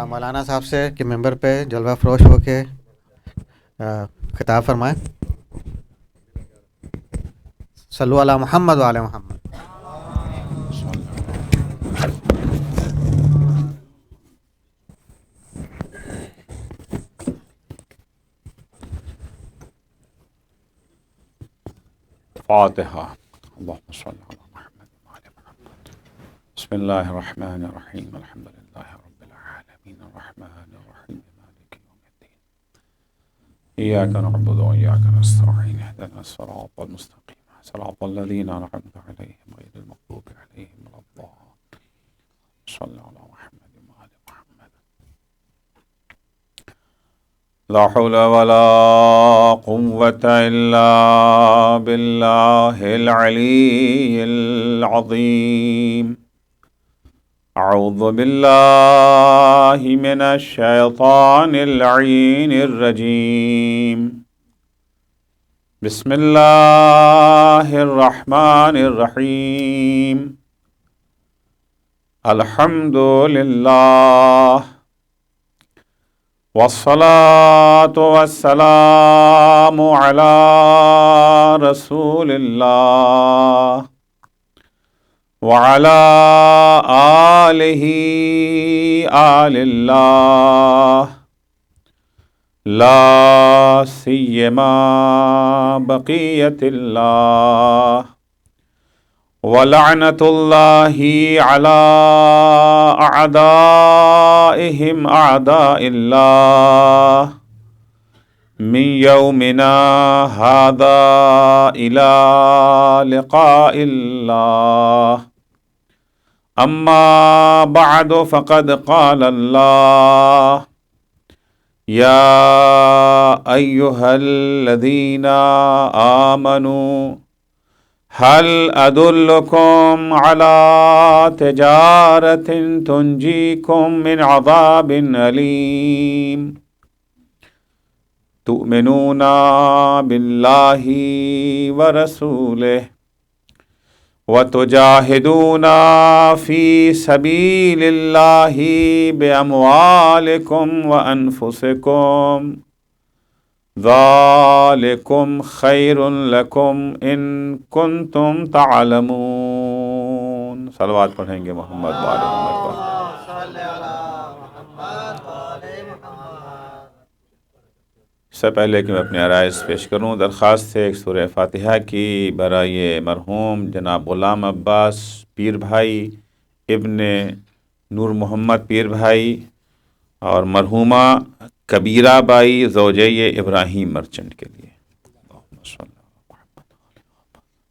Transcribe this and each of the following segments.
مولانا صاحب سے کہ ممبر پہ جلوہ فروش ہو کے خطاب فرمائیں. صلو علی محمد و علی محمد. فاتحہ. اللہم صلی علی محمد و علی محمد. بسم اللہ الرحمن الرحیم. الحمد للہ رب العالمین الرحمن الرحیم مالک یوم الدین. ایاک نعبد و ایاک نستعین. اهدنا الصراط المستقیم صراط الذین انعمت علیہم غیر المغضوب علیہم ولا الضالین. صلی علی محمد و علی محمد. لا حول ولا قوة إلا بالله العلي العظيم. أعوذ بالله من الشيطان اللعين الرجيم. بسم الله الرحمن الرحيم. الحمد لله والصلاة والسلام على رسول الله وعلى آله آل الله لا سيما بقية الله ولعنة الله على أعدائهم أعداء الله من يومنا هذا إلى لقاء الله. أما بعد فقد قال الله يا أيها الذين آمنوا هل أدلكم على تجارة تنجيكم من عذاب أليم تؤمنون بالله ورسوله وتجاهدون في سبيل الله بأموالكم وأنفسكم ذالکم خیر لکم ان کنتم تعلمون. صلوات پڑھیں گے محمد وآل محمد. اس سے پہلے کہ میں اپنے عرائض پیش کروں، درخواست ہے ایک سورہ فاتحہ کی برائے مرحوم جناب غلام عباس پیر بھائی ابن نور محمد پیر بھائی اور مرحومہ کبیرہ بائی زوجہ ابراہیم مرچنٹ کے لیے.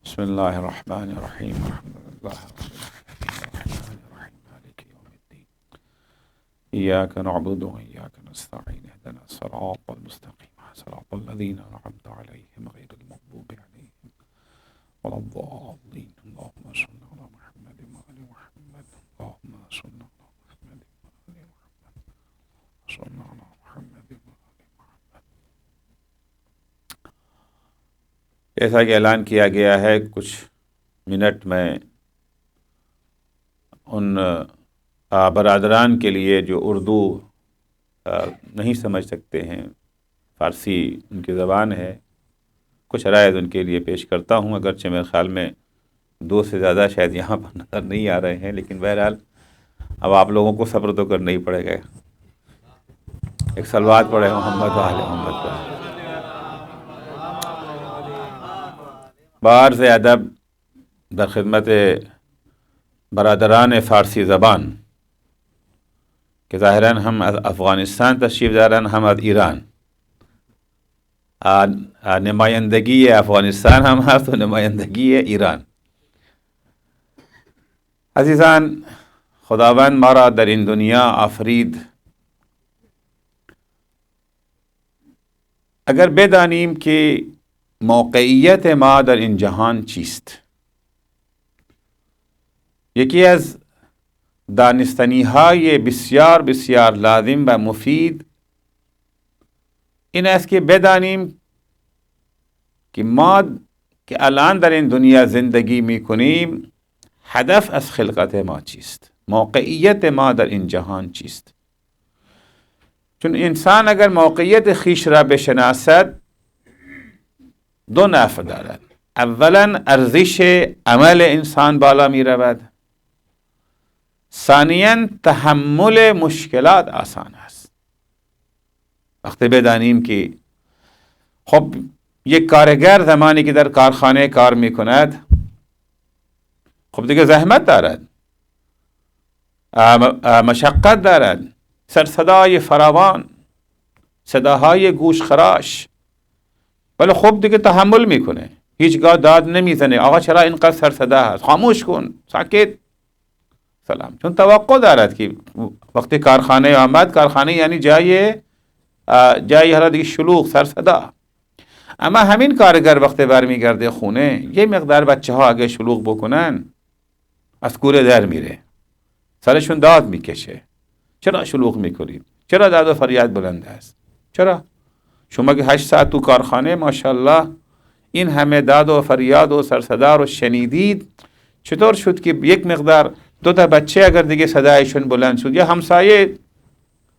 بسم اللہ الرحمن الرحیم. ایاک نعبد و ایاک نستعین. اهدنا الصراط المستقیم صراط الذین انعمت علیہم غیر المغضوب علیہم ولا الضالین. اللهم صل علی محمد و آل محمد. اللهم صل علی محمد و آل محمد. صل علی جیسا کہ اعلان کیا گیا ہے، کچھ منٹ میں ان برادران کے لیے جو اردو نہیں سمجھ سکتے ہیں، فارسی ان کی زبان ہے، کچھ عرائض ان کے لیے پیش کرتا ہوں. اگرچہ میرے خیال میں 2 سے زیادہ شاید یہاں پر نظر نہیں آ رہے ہیں، لیکن بہرحال اب آپ لوگوں کو صبر تو کرنا ہی پڑے گا. ایک صلوات پڑھے محمد و آل محمد پر. بعرض ادب در خدمت برادران فارسی زبان کہ ظاہراً ہم از افغانستان تشریف دارن، ہم از ایران. نمائندگی افغانستان ہم هست و نمائندگی ایران. عزیزان، خداوند ما را در این دنیا آفرید. اگر بدانیم که موقعیت ما در این جهان چیست، یکی از دانستنی های بسیار بسیار لازم و مفید این است که بدانیم که ما که الان در این دنیا زندگی میکنیم هدف از خلقت ما چیست، موقعیت ما در این جهان چیست. چون انسان اگر موقعیت خویش را بشناسد دو نفع دارد. اولا ارزش عمل انسان بالا می رود، ثانیاً تحمل مشکلات آسان است. وقتی بدانیم که خب یک کارگر زمانی که در کارخانه کار می کند خب دیگه زحمت دارد، مشقت دارد، سرصدای فراوان، صداهای گوشخراش، ولی خب دیگه تحمل میکنه، هیچگاه داد نمیزنه آقا چرا اینقدر سرصدا هست، خاموش کن، ساکت، سلام. چون توقع دارد که وقتی کارخانه آمد، کارخانه یعنی جایی حالا دیگه شلوغ، سرصدا. اما همین کارگر وقتی برمیگرده خونه، یه مقدار بچه ها اگه شلوغ بکنن از کوره در میره، سرشون داد میکشه، چرا شلوغ میکنید؟ چرا داد و فریاد بلند است؟ چرا؟ شما که 8 ساعت تو کارخانه ماشاءالله این همه داد و فریاد و سرصدا رو شنیدید، چطور شد که یک مقدار 2 تا بچه اگر دیگه صدایشون بلند شد یا همسایه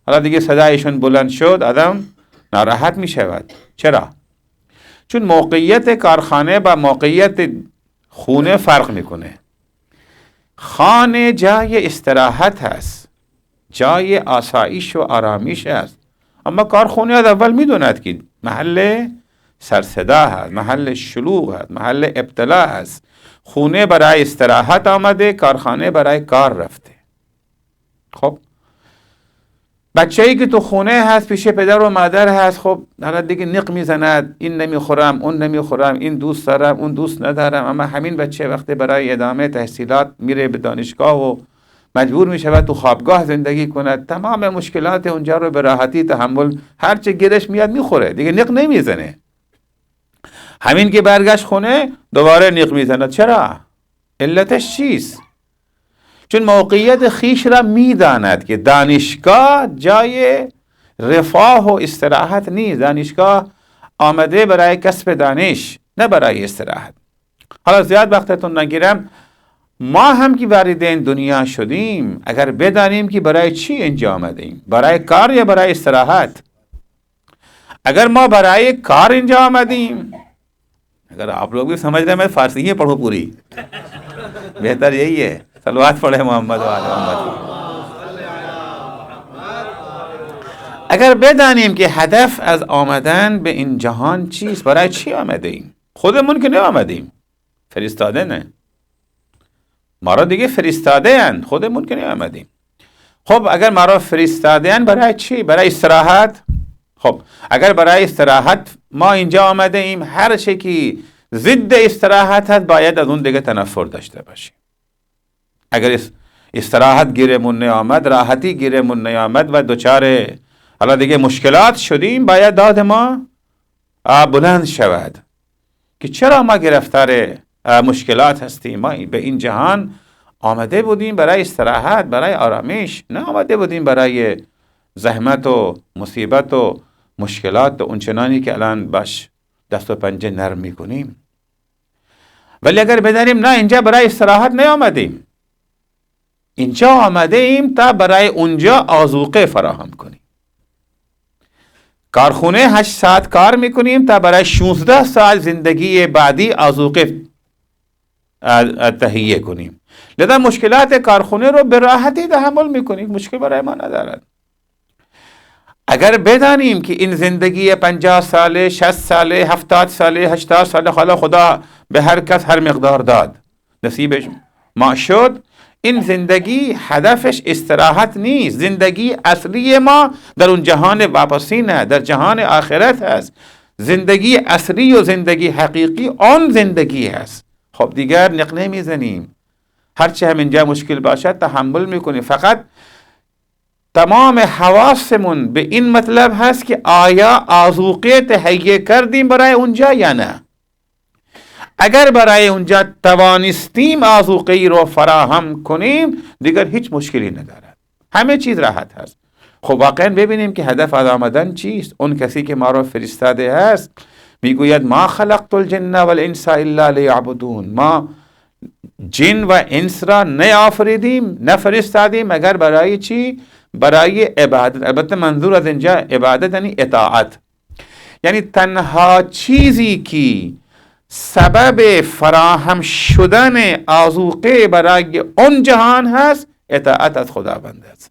حالا دیگه صدایشون بلند شد، آدم ناراحت میشود؟ چرا؟ چون موقعیت کارخانه با موقعیت خونه فرق میکنه. خانه جای استراحت هست، جای آسایش و آرامش است، اما کارخانه از اول میدوند که محل سرصدا هست، محل شلوغ هست، محل ابتلا هست. خونه برای استراحت آمده، کارخانه برای کار رفته. خب بچه‌ای که تو خونه هست پیش پدر و مادر هست، خب حالا دیگه نق میزند، این نمیخورم، اون نمیخورم، این دوست دارم، اون دوست ندارم. اما همین بچه وقتی برای ادامه تحصیلات میره به دانشگاه و مجبور میشود تو خوابگاه زندگی کند، تمام مشکلات اونجا رو به راحتی تحمل، هرچه گیرش میاد میخوره، دیگه نق نمیزنه. همین که برگشت خونه دوباره نق میزند. چرا؟ علتش چیست؟ چون موقعیت خیش را میداند که دانشگاه جای رفاه و استراحت نیست. دانشگاه آمده برای کسب دانش، نه برای استراحت. حالا زیاد وقتتون نگیرم، ما هم که وارد این دنیا شدیم اگر بدانیم که برای چی اینجا آمده ایم، برای کار یا برای استراحت. اگر ما برای کار اینجا آمدیم، اگر آپ لوگ بھی سمجھ رہے ہیں، میں فارسی ہی پڑھوں پوری، بہتر یہی ہے، صلوات پڑھے محمد و آل محمد. اگر بدانیم که هدف از آمدن به این جهان چیست، برای چی آمده ایم؟ خودمون که نه آمدیم، فرستاده نه، ما را دیگه فرستاده اند، خودمون که نه آمدیم. خب اگر ما را فرستاده اند برای چی؟ برای استراحت. خب اگر برای استراحت ما اینجا آمده ایم، هر چی که ضد استراحت هست باید از اون دیگه تنفر داشته باشیم. اگر استراحت گیرمون نیامد، راحتی گیرمون نیامد و دوچار حالا دیگه مشکلات شدیم، باید داد ما بلند شود که چرا ما گرفتار مشکلات هستیم. ما به این جهان آمده بودیم برای استراحت، برای آرامش، نه آمده بودیم برای زحمت و مصیبت و مشکلات و اونچنانی که الان باش دست و پنجه نرم میکنیم. ولی اگر بدانیم نه، اینجا برای استراحت نیامدیم، اینجا آمده ایم تا برای اونجا آذوقه فراهم کنیم. کارخونه 8 ساعت کار میکنیم تا برای 16 سال زندگی بعدی آذوقه تهیه کنیم. لذا مشکلات کارخونه رو به راحتی تحمل میکنیم، مشکل برای ما ندارد. اگر بدانیم که این زندگی 50 ساله، 60 ساله، 70 ساله، 80 ساله، حالا خدا به هر کس هر مقدار داد، نصیبش ما شد، این زندگی هدفش استراحت نیست. زندگی اصلی ما در اون جهان واپسینه، در جهان آخرت هست. زندگی اصلی و زندگی حقیقی آن زندگی هست. خب دیگر نق نمیزنیم، هرچه هم اینجا مشکل باشد تحمل میکنیم. فقط تمام حواسمون به این مطلب هست که آیا آذوقه تهیه کردیم برای اونجا یا نه. اگر برای اونجا توانستیم آذوقه رو فراهم کنیم، دیگر هیچ مشکلی ندارد، همه چیز راحت هست. خب واقعا ببینیم که هدف از آمدن چیست. اون کسی که ما رو فرستاده هست میگوید ما خلقت الجن والانس الا لیعبدون، ما جن و انس را نیافریدیم، نفرستادیم مگر برای چی؟ برای عبادت. البته منظور از اینجا عبادت یعنی اطاعت، یعنی تنها چیزی که سبب فراهم شدن آذوقه برای اون جهان هست اطاعت از خداوند است.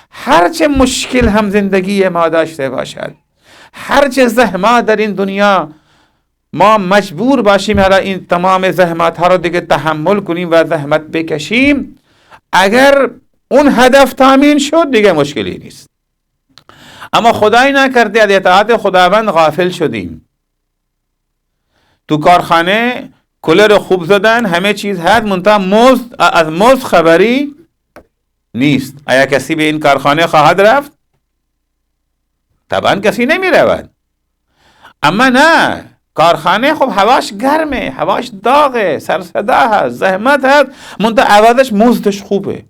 هرچه مشکل هم زندگی ما داشته باشد، هرچه زحمات در این دنیا ما مجبور باشیم حالا این تمام زحمات ها رو دیگه تحمل کنیم و زحمت بکشیم، اگر اون هدف تامین شد دیگه مشکلی نیست. اما خدای نکرده از اطاعت خداوند غافل شدیم. تو کارخانه کولر خوب زدن، همه چیز هست، منتها مزد از مزد خبری نیست. آیا کسی به این کارخانه خواهد رفت؟ طبعا کسی نمی رود. اما نه، کارخانه خب هواش گرمه، هواش داغه، سرصدا هست، زحمت هست، منتها عوضش مزدش خوبه،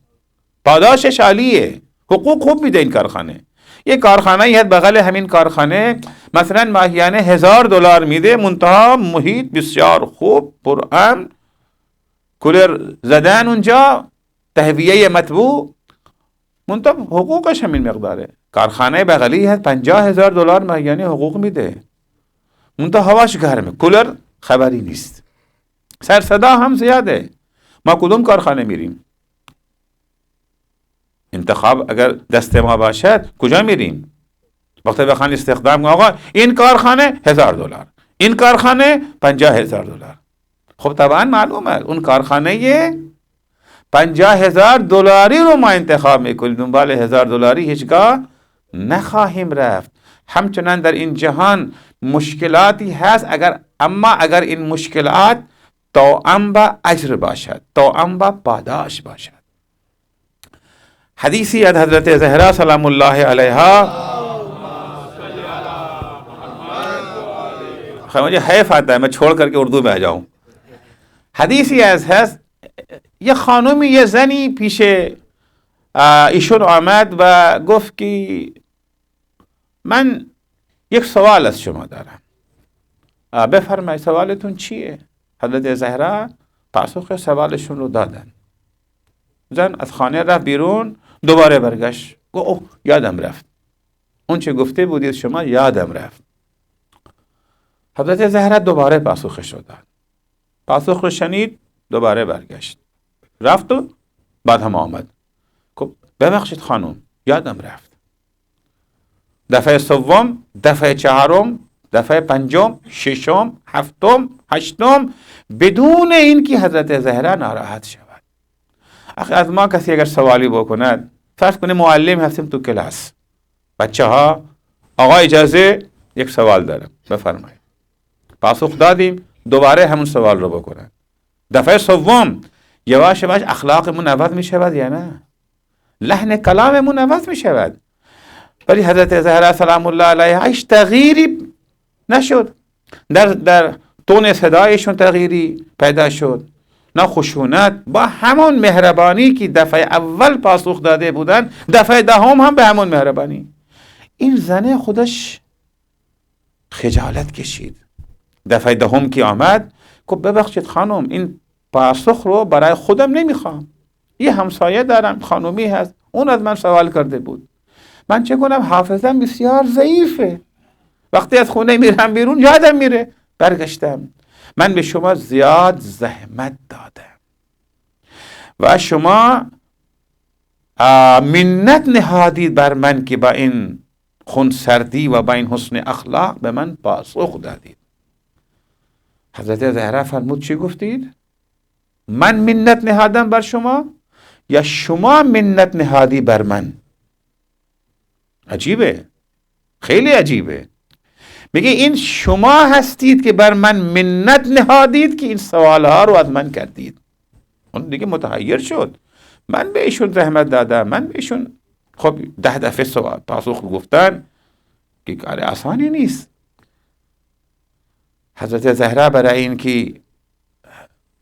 پاداشش عالیه، حقوق خوب میده این کارخانه. یک کارخانه هست بغل همین کارخانه مثلا ماهیانه $1000 میده، منتها محیط بسیار خوب، پرامن، کولر زدن اونجا، تهویه مطبوع، منتها حقوقش همین مقداره. کارخانه بغلی هست $50,000 ماهیانه حقوق میده، منتها هواش گرمه، کولر خبری نیست، سر صدا هم زیاده. ما کدوم کارخانه میریم؟ انتخاب اگر دست ما باشد کجا میریم؟ وقتی بخوان استخدام کنیم آقا این کارخانه $1000، این کارخانه $50,000. خب طبعا معلومه اون کارخانه $50,000 رو ما انتخاب میکنیم، دنبال $1000 هیچگاه نخواهیم رفت. همچنان در این جهان مشکلاتی هست، اما اگر این مشکلات توأم با اجر باشد، توأم با پاداش باشد. حدیثی از حضرت زهرا سلام الله علیها، خیلی مجھے حیف آتا ہے میں چھوڑ کر کے اردو میں آ جاؤں. حدیثی از هست یه خانومی یه زنی پیش ایشون آمد و گفت که من یک سوال از شما دارم، بفرمایید سوالتون چیه؟ حضرت زهرا پاسخ سوالشون رو دادن. زن از خانه رفت بیرون، دوباره برگشت گفت اوه یادم رفت، اون چه گفته بودید شما یادم رفت. حضرت زهرا دوباره پاسخش رو داد، پاسخ رو شنید، دوباره برگشت رفت و بعد هم آمد گفت ببخشید خانم یادم رفت. دفعه سوم، دفعه چهارم، دفعه پنجم، ششم، هفتم، هشتم، بدون اینکه حضرت زهرا ناراحت شود. آخه از ما کسی اگر سوالی بکند، فرض کنه معلم هستیم تو کلاس، بچه ها آقا اجازه یک سوال دارم بفرمایید، پاسخ دادیم، دوباره همون سوال رو بکنن. دفعه سوم یواش یواش اخلاقمون عوض می شود یا نه؟ لحن کلاممون عوض می شود. ولی حضرت زهرا سلام الله علیها هیچ تغییری نشد، در تون صدایشون تغییری پیدا شد، نه خشونت، با همون مهربانی که دفعه اول پاسخ داده بودن، دفعه دهم هم به همون مهربانی. این زنه خودش خجالت کشید. دفعه دهم که آمد گفت ببخشید خانم این پاسخ رو برای خودم نمیخوام، یه همسایه دارم خانومی هست، اون از من سوال کرده بود، من چه کنم حافظم بسیار ضعیفه، وقتی از خونه میرم بیرون یادم میره. برگشتم، من به شما زیاد زحمت دادم و شما منت نهادید بر من که با این خونسردی و با این حسن اخلاق به من پاسخ دادید. حضرت زهرا فرمود چی گفتید؟ من منت نهادم بر شما یا شما منت نهادی بر من؟ عجیبه، خیلی عجیبه. میگه این شما هستید که بر من منت نهادید که این سوالها رو از من کردید. اون دیگه متحیر شد، من به ایشون زحمت دادم، من به ایشون خب 10 دفعه سوال پاسخ گفتن که کار آسانی نیست. حضرت زهرا برای این که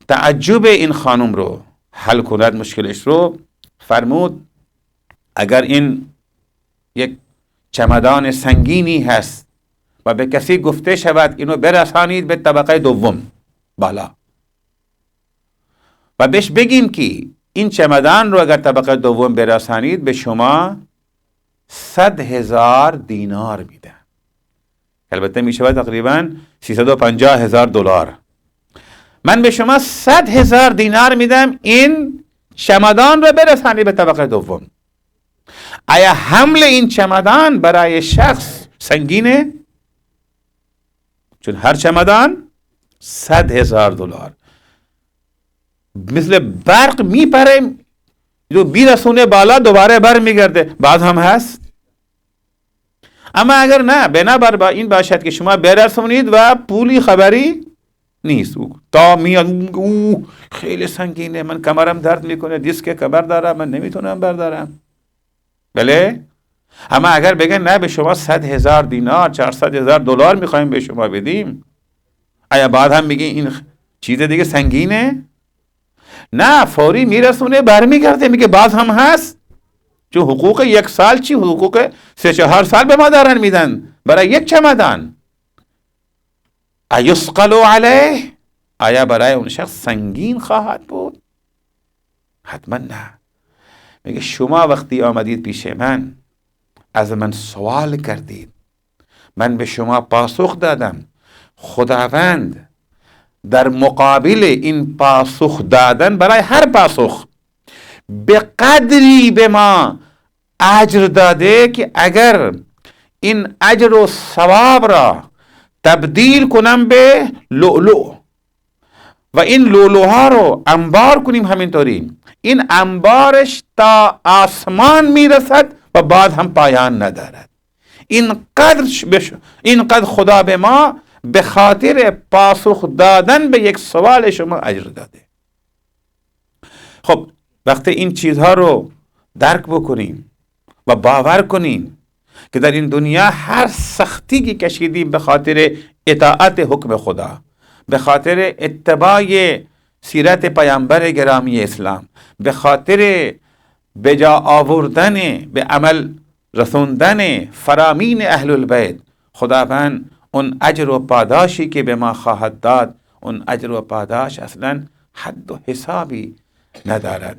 تعجب این خانم رو حل کند مشکلش رو، فرمود اگر این یک چمدان سنگینی هست و به کسی گفته شود اینو برسانید به طبقه دوم بالا و بهش بگیم که این چمدان رو اگر طبقه دوم برسانید به شما 100,000 دینار میدن، البته میشه تقریبا 350,000 دلار. من به شما 100,000 دینار میدم این چمدان رو برسانی به طبقه دوم. آیا حمل این چمدان برای شخص سنگینه؟ چون هر چمدان 100,000 دلار مثل برق میپره، جو بیرسونه بالا دوباره بر میگرده. بعد هم هست. اما اگر نه، بنابر با این باشد که شما برسونید و پولی خبری نیست، تا میاد خیلی سنگینه، من کمرم درد میکنه، دیسک کمر دارم، من نمیتونم بردارم. بله. اما اگر بگن نه به شما 100,000 دینار 400,000 دلار میخوایم به شما بدیم، آیا بعد هم میگی این چیز دیگه سنگینه؟ نه، فوری میرسونه برمیگرده میگه باز هم هست. چون حقوق 1 سال چی، حقوق 3-4 سال به ما دارن میدن برای یک چمدان. ایثقل علیه، آیا برای اون شخص سنگین خواهد بود؟ حتما نه. میگه شما وقتی آمدید پیش من، از من سوال کردید، من به شما پاسخ دادم. خداوند در مقابل این پاسخ دادن، برای هر پاسخ به قدری به ما اجر داده که اگر این اجر و ثواب را تبدیل کنم به لؤلؤ و این لؤلؤها رو انبار کنیم، همینطوری این انبارش تا آسمان میرسد و بعد هم پایان ندارد. اینقدر خدا به ما به خاطر پاسخ دادن به یک سوال شما اجر داده. خب وقتی این چیزها رو درک بکنیم و باور کنیم که در این دنیا هر سختی که کشیدیم به خاطر اطاعت حکم خدا، به خاطر اتباع سیرت پیامبر گرامی اسلام، به خاطر به جا آوردن، به عمل رسوندن فرامین اهل البیت، خداوند اون اجر و پاداشی که به ما خواهد داد، اون اجر و پاداش اصلا حد و حسابی ندارد.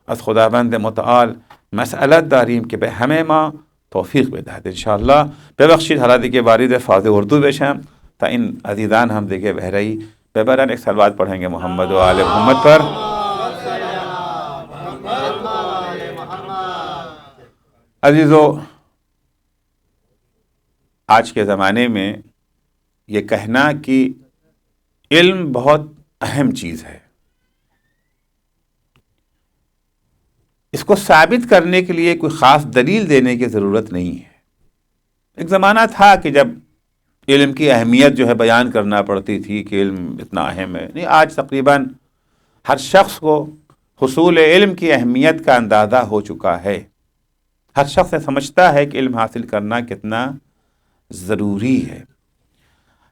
از خداوند متعال مسئلت داریم که به همه ما توفیق بدهد انشاءالله. ببخشید حالا دیگه وارد فاز اردو بشم تا این عزیزان هم دیگه بهرهی ببرن. ایک صلوات پڑھیں گے محمد و آل محمد پر. عزیزو، آج کے زمانے میں یہ کہنا کہ علم بہت اہم چیز ہے، اس کو ثابت کرنے کے لیے کوئی خاص دلیل دینے کی ضرورت نہیں ہے۔ ایک زمانہ تھا کہ جب علم کی اہمیت جو ہے بیان کرنا پڑتی تھی کہ علم اتنا اہم ہے۔ نہیں، آج تقریباً ہر شخص کو حصول علم کی اہمیت کا اندازہ ہو چکا ہے۔ ہر شخص سمجھتا ہے کہ علم حاصل کرنا کتنا ضروری ہے۔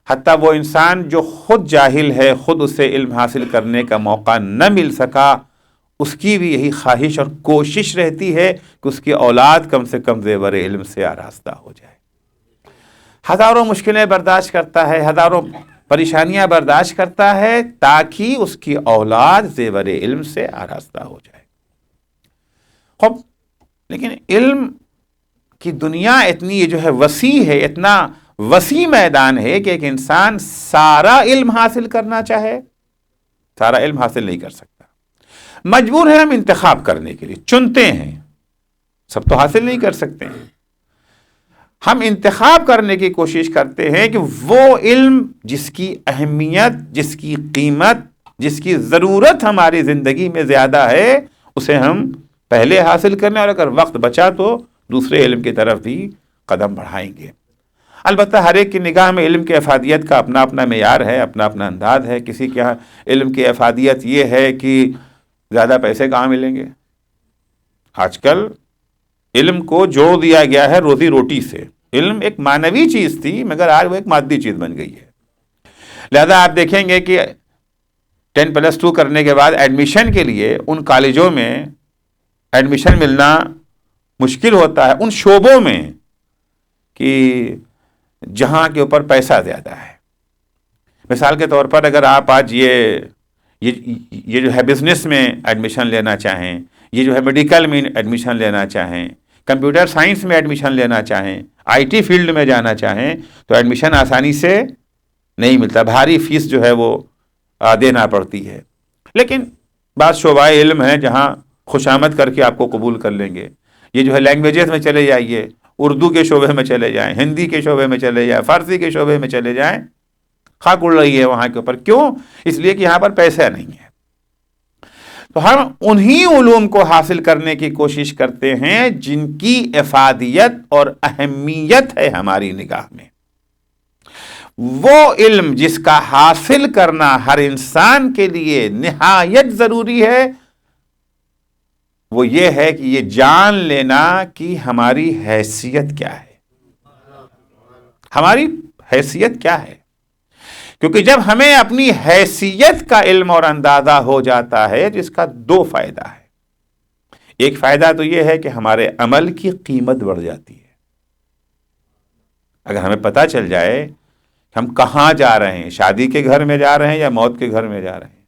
حتیٰ وہ انسان جو خود جاہل ہے، خود اسے علم حاصل کرنے کا موقع نہ مل سکا، اس کی بھی یہی خواہش اور کوشش رہتی ہے کہ اس کی اولاد کم سے کم زیور علم سے آراستہ ہو جائے۔ ہزاروں مشکلیں برداشت کرتا ہے، ہزاروں پریشانیاں برداشت کرتا ہے تاکہ اس کی اولاد زیور علم سے آراستہ ہو جائے۔ خب لیکن علم کی دنیا اتنی جو ہے وسیع ہے، اتنا وسیع میدان ہے کہ ایک انسان سارا علم حاصل کرنا چاہے سارا علم حاصل نہیں کر سکتا۔ مجبور ہے ہم انتخاب کرنے کے لیے، چنتے ہیں، سب تو حاصل نہیں کر سکتے ہیں۔ ہم انتخاب کرنے کی کوشش کرتے ہیں کہ وہ علم جس کی اہمیت، جس کی قیمت، جس کی ضرورت ہماری زندگی میں زیادہ ہے، اسے ہم پہلے حاصل کرنے، اور اگر وقت بچا تو دوسرے علم کی طرف بھی قدم بڑھائیں گے۔ البتہ ہر ایک کی نگاہ میں علم کی افادیت کا اپنا اپنا معیار ہے، اپنا اپنا انداز ہے۔ کسی کے ہاں علم کی افادیت یہ ہے کہ زیادہ پیسے کہاں ملیں گے۔ آج کل علم کو جوڑ دیا گیا ہے روزی روٹی سے۔ علم ایک معنوی چیز تھی مگر آج وہ ایک مادی چیز بن گئی ہے۔ لہذا آپ دیکھیں گے کہ 10+2 کرنے کے بعد ایڈمیشن کے لیے ان کالجوں میں ایڈمیشن ملنا مشکل ہوتا ہے، ان شعبوں میں کہ جہاں کے اوپر پیسہ زیادہ ہے۔ مثال کے طور پر اگر آپ آج یہ یہ جو ہے بزنس میں ایڈمیشن لینا چاہیں، یہ جو ہے میڈیکل میں ایڈمیشن لینا چاہیں، کمپیوٹر سائنس میں ایڈمیشن لینا چاہیں، آئی ٹی فیلڈ میں جانا چاہیں تو ایڈمیشن آسانی سے نہیں ملتا، بھاری فیس جو ہے وہ دینا پڑتی ہے. لیکن بعض شعبۂ علم ہیں جہاں خوشامد کر کے آپ کو قبول کر لیں گے. یہ جو ہے لینگویجز میں چلے جائیے، اردو کے شعبے میں چلے جائیں، ہندی کے شعبے میں چلے جائیں، فارسی کے شعبے میں چلے جائیں، خاک اڑ رہی ہے وہاں کے اوپر. کیوں؟ اس لیے کہ یہاں پر پیسہ نہیں ہے. تو ہم انہی علوم کو حاصل کرنے کی کوشش کرتے ہیں جن کی افادیت اور اہمیت ہے ہماری نگاہ میں. وہ علم جس کا حاصل کرنا ہر انسان کے لیے نہایت ضروری ہے، وہ یہ ہے کہ یہ جان لینا کہ ہماری حیثیت کیا ہے. ہماری حیثیت کیا ہے؟ کیونکہ جب ہمیں اپنی حیثیت کا علم اور اندازہ ہو جاتا ہے تو اس کا دو فائدہ ہے. ایک فائدہ تو یہ ہے کہ ہمارے عمل کی قیمت بڑھ جاتی ہے. اگر ہمیں پتہ چل جائے کہ ہم کہاں جا رہے ہیں، شادی کے گھر میں جا رہے ہیں یا موت کے گھر میں جا رہے ہیں،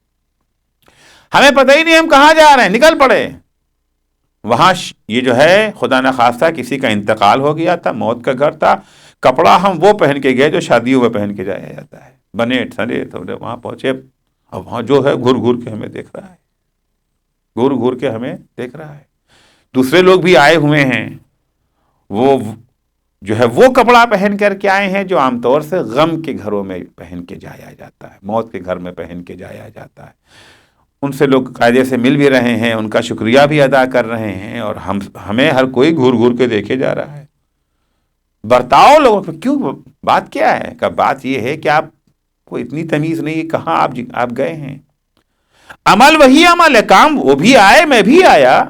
ہمیں پتہ ہی نہیں ہم کہاں جا رہے ہیں، نکل پڑے. وہاں یہ جو ہے خدا نخواستہ کسی کا انتقال ہو گیا تھا، موت کا گھر تھا، کپڑا ہم وہ پہن کے گئے جو شادیوں میں پہن کے جایا جاتا ہے، بنے ٹھنڈے تھوڑے. وہاں پہنچے، اب وہاں جو ہے گھر گھر کے ہمیں دیکھ رہا ہے، گھر گھر کے ہمیں دیکھ رہا ہے. دوسرے لوگ بھی آئے ہوئے ہیں، وہ جو ہے وہ کپڑا پہن کر کے آئے ہیں جو عام طور سے غم کے گھروں میں پہن کے جایا جاتا ہے، موت کے گھر میں پہن کے جایا جاتا ہے. ان سے لوگ قاعدے سے مل بھی رہے ہیں، ان کا شکریہ بھی ادا کر رہے ہیں، اور ہمیں ہر کوئی گھور گھور کے دیکھے جا رہا ہے. برتاؤ لوگوں کو کیوں؟ بات کیا ہے؟ کہ بات یہ ہے کہ آپ کو اتنی تمیز نہیں، کہاں آپ گئے ہیں. عمل وہی عمل ہے، کام وہ بھی آئے، میں بھی آیا،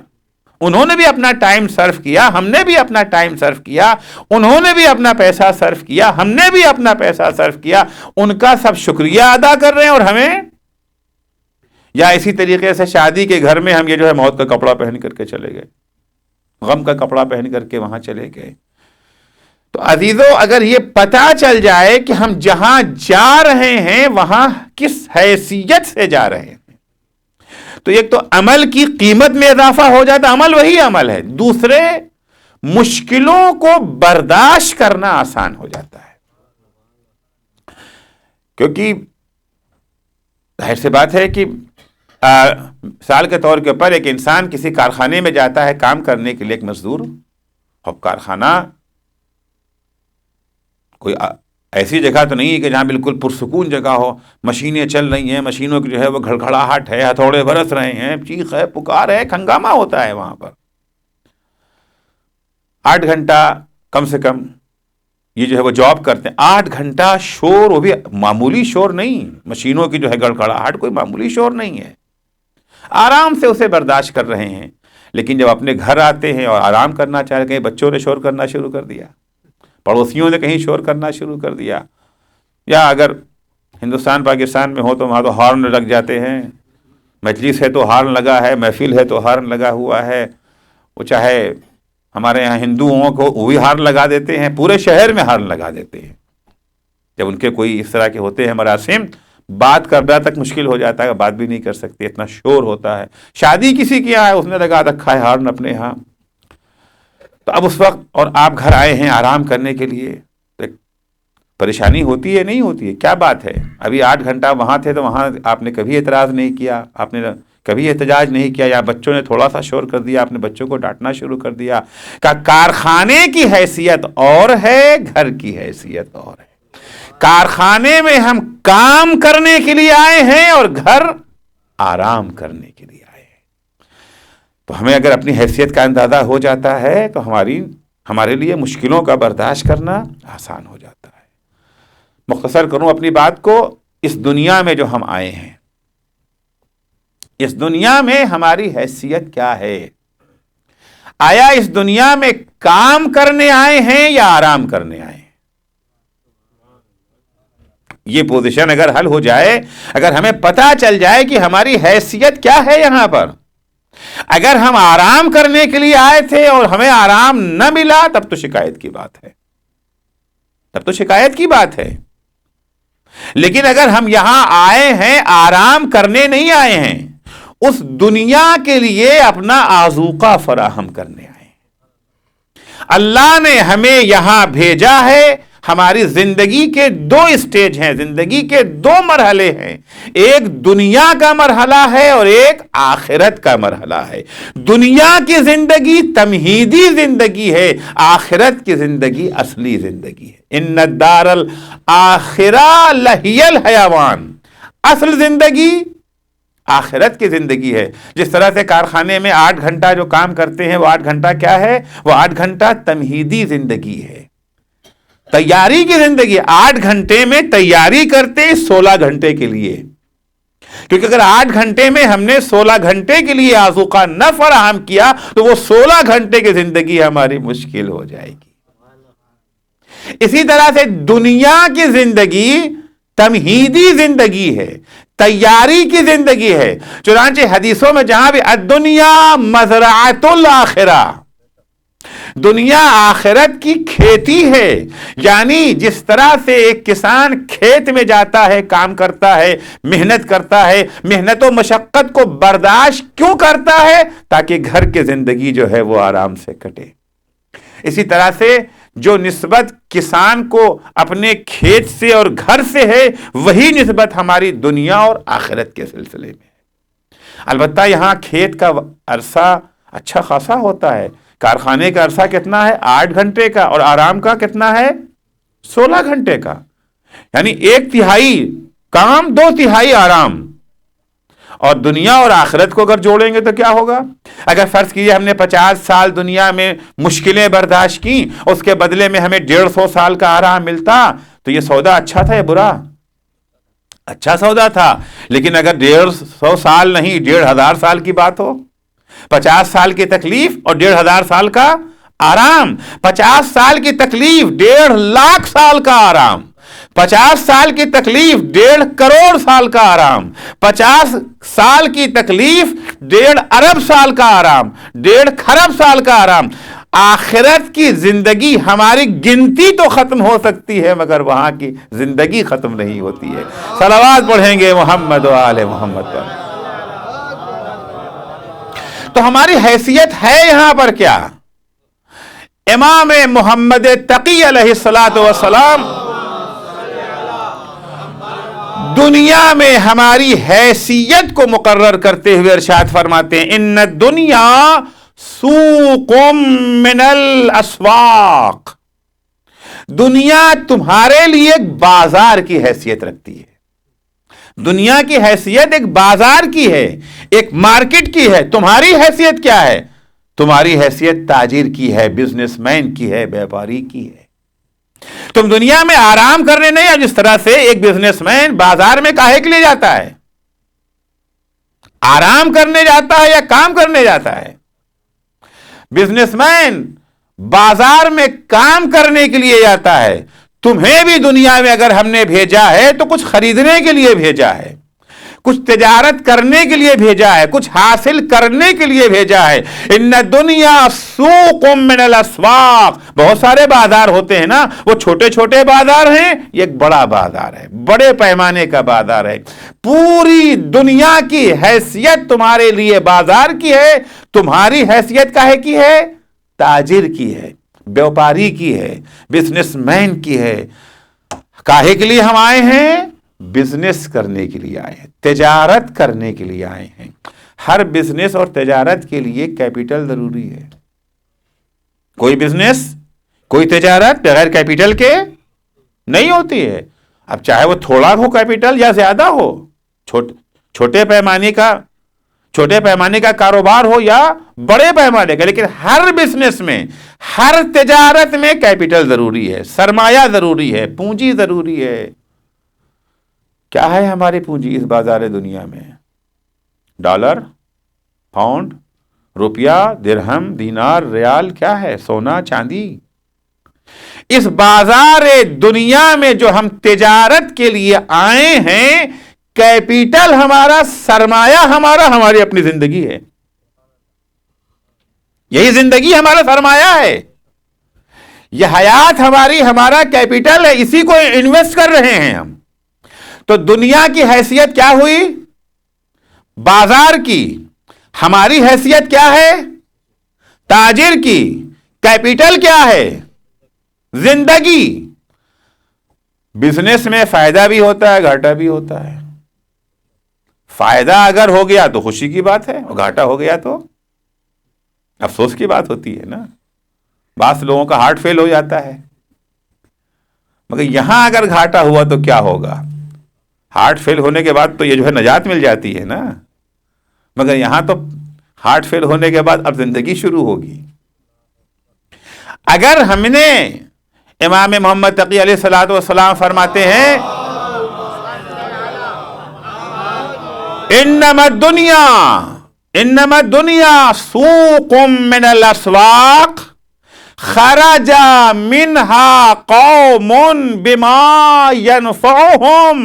انہوں نے بھی اپنا ٹائم صرف کیا، ہم نے بھی اپنا ٹائم صرف کیا، انہوں نے بھی اپنا پیسہ صرف کیا، ہم نے بھی اپنا پیسہ صرف کیا. ان کا سب شکریہ ادا کر رہے ہیں، اور ہمیں یا اسی طریقے سے شادی کے گھر میں ہم یہ جو ہے موت کا کپڑا پہن کر کے چلے گئے، غم کا کپڑا پہن کر کے وہاں چلے گئے. تو عزیزو، اگر یہ پتہ چل جائے کہ ہم جہاں جا رہے ہیں وہاں کس حیثیت سے جا رہے ہیں، تو ایک تو عمل کی قیمت میں اضافہ ہو جاتا، عمل وہی عمل ہے. دوسرے، مشکلوں کو برداشت کرنا آسان ہو جاتا ہے. کیونکہ ظاہر سی بات ہے کہ مثال کے طور کے اوپر ایک انسان کسی کارخانے میں جاتا ہے کام کرنے کے لیے، ایک مزدور. اب کارخانہ کوئی ایسی جگہ تو نہیں ہے کہ جہاں بالکل پرسکون جگہ ہو، مشینیں چل رہی ہیں، مشینوں کی جو ہے وہ گھڑگھڑاہٹ ہے، ہتھوڑے برس رہے ہیں، چیخ ہے، پکار ہے، ہنگامہ ہوتا ہے وہاں پر. 8 گھنٹہ کم سے کم یہ جو ہے وہ جاب کرتے ہیں، 8 گھنٹہ شور، وہ بھی معمولی شور نہیں، مشینوں کی جو ہے گڑگڑاہٹ کوئی معمولی شور نہیں ہے. آرام سے اسے برداشت کر رہے ہیں. لیکن جب اپنے گھر آتے ہیں اور آرام کرنا چاہ رہے ہیں، بچوں نے شور کرنا شروع کر دیا، پڑوسیوں نے کہیں شور کرنا شروع کر دیا، یا اگر ہندوستان پاکستان میں ہو تو وہاں تو ہارن لگ جاتے ہیں، مجلس ہے تو ہارن لگا ہے، محفل ہے تو ہارن لگا ہوا ہے. وہ چاہے ہمارے یہاں ہندوؤں کو وہی ہارن لگا دیتے ہیں، پورے شہر میں ہارن لگا دیتے ہیں. جب ان کے کوئی اس طرح کے ہوتے ہیں مراسم، بات کرنا تک مشکل ہو جاتا ہے، بات بھی نہیں کر سکتے، اتنا شور ہوتا ہے. شادی کسی کی ہے، اس نے لگا رکھا ہے ہارن اپنے ہاں. تو اب اس وقت اور آپ گھر آئے ہیں آرام کرنے کے لیے، پریشانی ہوتی ہے نہیں ہوتی ہے؟ کیا بات ہے، ابھی 8 گھنٹہ وہاں تھے تو وہاں آپ نے کبھی اعتراض نہیں کیا، آپ نے کبھی احتجاج نہیں کیا، یا بچوں نے تھوڑا سا شور کر دیا، آپ نے بچوں کو ڈانٹنا شروع کر دیا. کہ کارخانے کی حیثیت اور ہے، گھر کی حیثیت اور ہے. کارخانے میں ہم کام کرنے کے لیے آئے ہیں اور گھر آرام کرنے کے لیے آئے ہیں. تو ہمیں اگر اپنی حیثیت کا اندازہ ہو جاتا ہے تو ہمارے لیے مشکلوں کا برداشت کرنا آسان ہو جاتا ہے. مختصر کروں اپنی بات کو، اس دنیا میں جو ہم آئے ہیں، اس دنیا میں ہماری حیثیت کیا ہے؟ آیا اس دنیا میں کام کرنے آئے ہیں یا آرام کرنے آئے ہیں؟ یہ پوزیشن اگر حل ہو جائے، اگر ہمیں پتہ چل جائے کہ ہماری حیثیت کیا ہے یہاں پر، اگر ہم آرام کرنے کے لیے آئے تھے اور ہمیں آرام نہ ملا، تب تو شکایت کی بات ہے، تب تو شکایت کی بات ہے. لیکن اگر ہم یہاں آئے ہیں آرام کرنے نہیں آئے ہیں، اس دنیا کے لیے اپنا آذوقہ فراہم کرنے آئے ہیں۔ اللہ نے ہمیں یہاں بھیجا ہے، ہماری زندگی کے دو اسٹیج ہیں، زندگی کے دو مرحلے ہیں، ایک دنیا کا مرحلہ ہے اور ایک آخرت کا مرحلہ ہے۔ دنیا کی زندگی تمہیدی زندگی ہے، آخرت کی زندگی اصلی زندگی ہے۔ ان الدار الآخرہ لہی الحیوان، اصل زندگی آخرت کی زندگی ہے۔ جس طرح سے کارخانے میں 8 گھنٹہ جو کام کرتے ہیں، وہ 8 گھنٹہ کیا ہے؟ وہ 8 گھنٹہ تمہیدی زندگی ہے، تیاری کی زندگی۔ 8 گھنٹے میں تیاری کرتے 16 گھنٹے کے لیے، کیونکہ اگر 8 گھنٹے میں ہم نے 16 گھنٹے کے لیے آذوقہ نہ فراہم کیا تو وہ 16 گھنٹے کی زندگی ہماری مشکل ہو جائے گی۔ اسی طرح سے دنیا کی زندگی تمہیدی زندگی ہے، تیاری کی زندگی ہے۔ چنانچہ حدیثوں میں جہاں بھی الدنیا مزرعۃ الآخرہ، دنیا آخرت کی کھیتی ہے، یعنی جس طرح سے ایک کسان کھیت میں جاتا ہے، کام کرتا ہے، محنت کرتا ہے، محنت و مشقت کو برداشت کیوں کرتا ہے؟ تاکہ گھر کی زندگی جو ہے وہ آرام سے کٹے۔ اسی طرح سے جو نسبت کسان کو اپنے کھیت سے اور گھر سے ہے، وہی نسبت ہماری دنیا اور آخرت کے سلسلے میں ہے۔ البتہ یہاں کھیت کا عرصہ اچھا خاصا ہوتا ہے، کارخانے کا عرصہ کتنا ہے؟ 8 گھنٹے کا، اور آرام کا کتنا ہے؟ 16 گھنٹے کا، یعنی 1/3 کام 2/3 آرام۔ اور دنیا اور آخرت کو اگر جوڑیں گے تو کیا ہوگا؟ اگر فرض کیجئے ہم نے 50 سال دنیا میں مشکلیں برداشت کی، اس کے بدلے میں ہمیں 150 سال کا آرام ملتا، تو یہ سودا اچھا تھا یا برا؟ اچھا سودا تھا۔ لیکن اگر 150 سال نہیں 1500 سال کی بات ہو، 50 سال کی تکلیف اور 1500 سال کا آرام، 50 سال کی تکلیف 1.5 لاکھ سال کا آرام، 50 سال کی تکلیف 1.5 کروڑ سال کا آرام، 50 سال کی تکلیف 1.5 ارب سال کا آرام، 1.5 خرب سال کا آرام۔ آخرت کی زندگی ہماری گنتی تو ختم ہو سکتی ہے، مگر وہاں کی زندگی ختم نہیں ہوتی ہے۔ صلوات پڑھیں گے محمد و آل محمد پر۔ تو ہماری حیثیت ہے یہاں پر کیا؟ امام محمد تقی علیہ الصلوۃ والسلام دنیا میں ہماری حیثیت کو مقرر کرتے ہوئے ارشاد فرماتے ہیں، ان الدنیا سوق من الاسواق، دنیا تمہارے لیے ایک بازار کی حیثیت رکھتی ہے۔ دنیا کی حیثیت ایک بازار کی ہے، ایک مارکیٹ کی ہے۔ تمہاری حیثیت کیا ہے؟ تمہاری حیثیت تاجر کی ہے، بزنس مین کی ہے، بیپاری کی ہے۔ تم دنیا میں آرام کرنے نہیں، جس طرح سے ایک بزنس مین بازار میں کاہے کے لیے جاتا ہے؟ آرام کرنے جاتا ہے یا کام کرنے جاتا ہے؟ بزنس مین بازار میں کام کرنے کے لیے جاتا ہے۔ تمہیں بھی دنیا میں اگر ہم نے بھیجا ہے تو کچھ خریدنے کے لیے بھیجا ہے، کچھ تجارت کرنے کے لیے بھیجا ہے، کچھ حاصل کرنے کے لیے بھیجا ہے۔ ان الدنیا سوق من الاسواق، بہت سارے بازار ہوتے ہیں نا، وہ چھوٹے چھوٹے بازار ہیں، یہ ایک بڑا بازار ہے، بڑے پیمانے کا بازار ہے۔ پوری دنیا کی حیثیت تمہارے لیے بازار کی ہے، تمہاری حیثیت کاہے کی ہے؟ تاجر کی ہے، بیوپاری کی ہے، بزنس مین کی ہے۔ کاہے کے لیے ہم آئے ہیں؟ بزنس کرنے کے لیے آئے ہیں، تجارت کرنے کے لیے آئے ہیں۔ ہر بزنس اور تجارت کے لیے کیپٹل ضروری ہے۔ کوئی بزنس، کوئی تجارت بغیر کیپٹل کے نہیں ہوتی ہے۔ اب چاہے وہ تھوڑا ہو کیپٹل یا زیادہ ہو، چھوٹے پیمانے کا کاروبار ہو یا بڑے پیمانے کا، لیکن ہر بزنس میں، ہر تجارت میں کیپٹل ضروری ہے، سرمایہ ضروری ہے، پونجی ضروری ہے۔ کیا ہے ہماری پونجی اس بازار دنیا میں؟ ڈالر، پاؤنڈ، روپیہ، درہم، دینار، ریال، کیا ہے؟ سونا، چاندی۔ اس بازار دنیا میں جو ہم تجارت کے لیے آئے ہیں، کیپٹل ہمارا، سرمایہ ہمارا، ہماری اپنی زندگی ہے۔ یہی زندگی ہمارا سرمایہ ہے، یہ حیات ہمارا کیپٹل ہے، اسی کو انویسٹ کر رہے ہیں ہم۔ تو دنیا کی حیثیت کیا ہوئی؟ بازار کی. ہماری حیثیت کیا ہے؟ تاجر کی. کیپٹل کیا ہے؟ زندگی. بزنس میں فائدہ بھی ہوتا ہے، گھاٹا بھی ہوتا ہے. فائدہ اگر ہو گیا تو خوشی کی بات ہے، اور گھاٹا ہو گیا تو افسوس کی بات ہوتی ہے نا. بعض لوگوں کا ہارٹ فیل ہو جاتا ہے. مگر یہاں اگر گھاٹا ہوا تو کیا ہوگا؟ ہارٹ فیل ہونے کے بعد تو یہ جو ہے نجات مل جاتی ہے نا. مگر یہاں تو ہارٹ فیل ہونے کے بعد اب زندگی شروع ہوگی. اگر ہم نے امام محمد تقی علیہ الصلوۃ والسلام فرماتے ہیں انما الدنیا سوق من الاسواق خرج منها قوم بما ينفعهم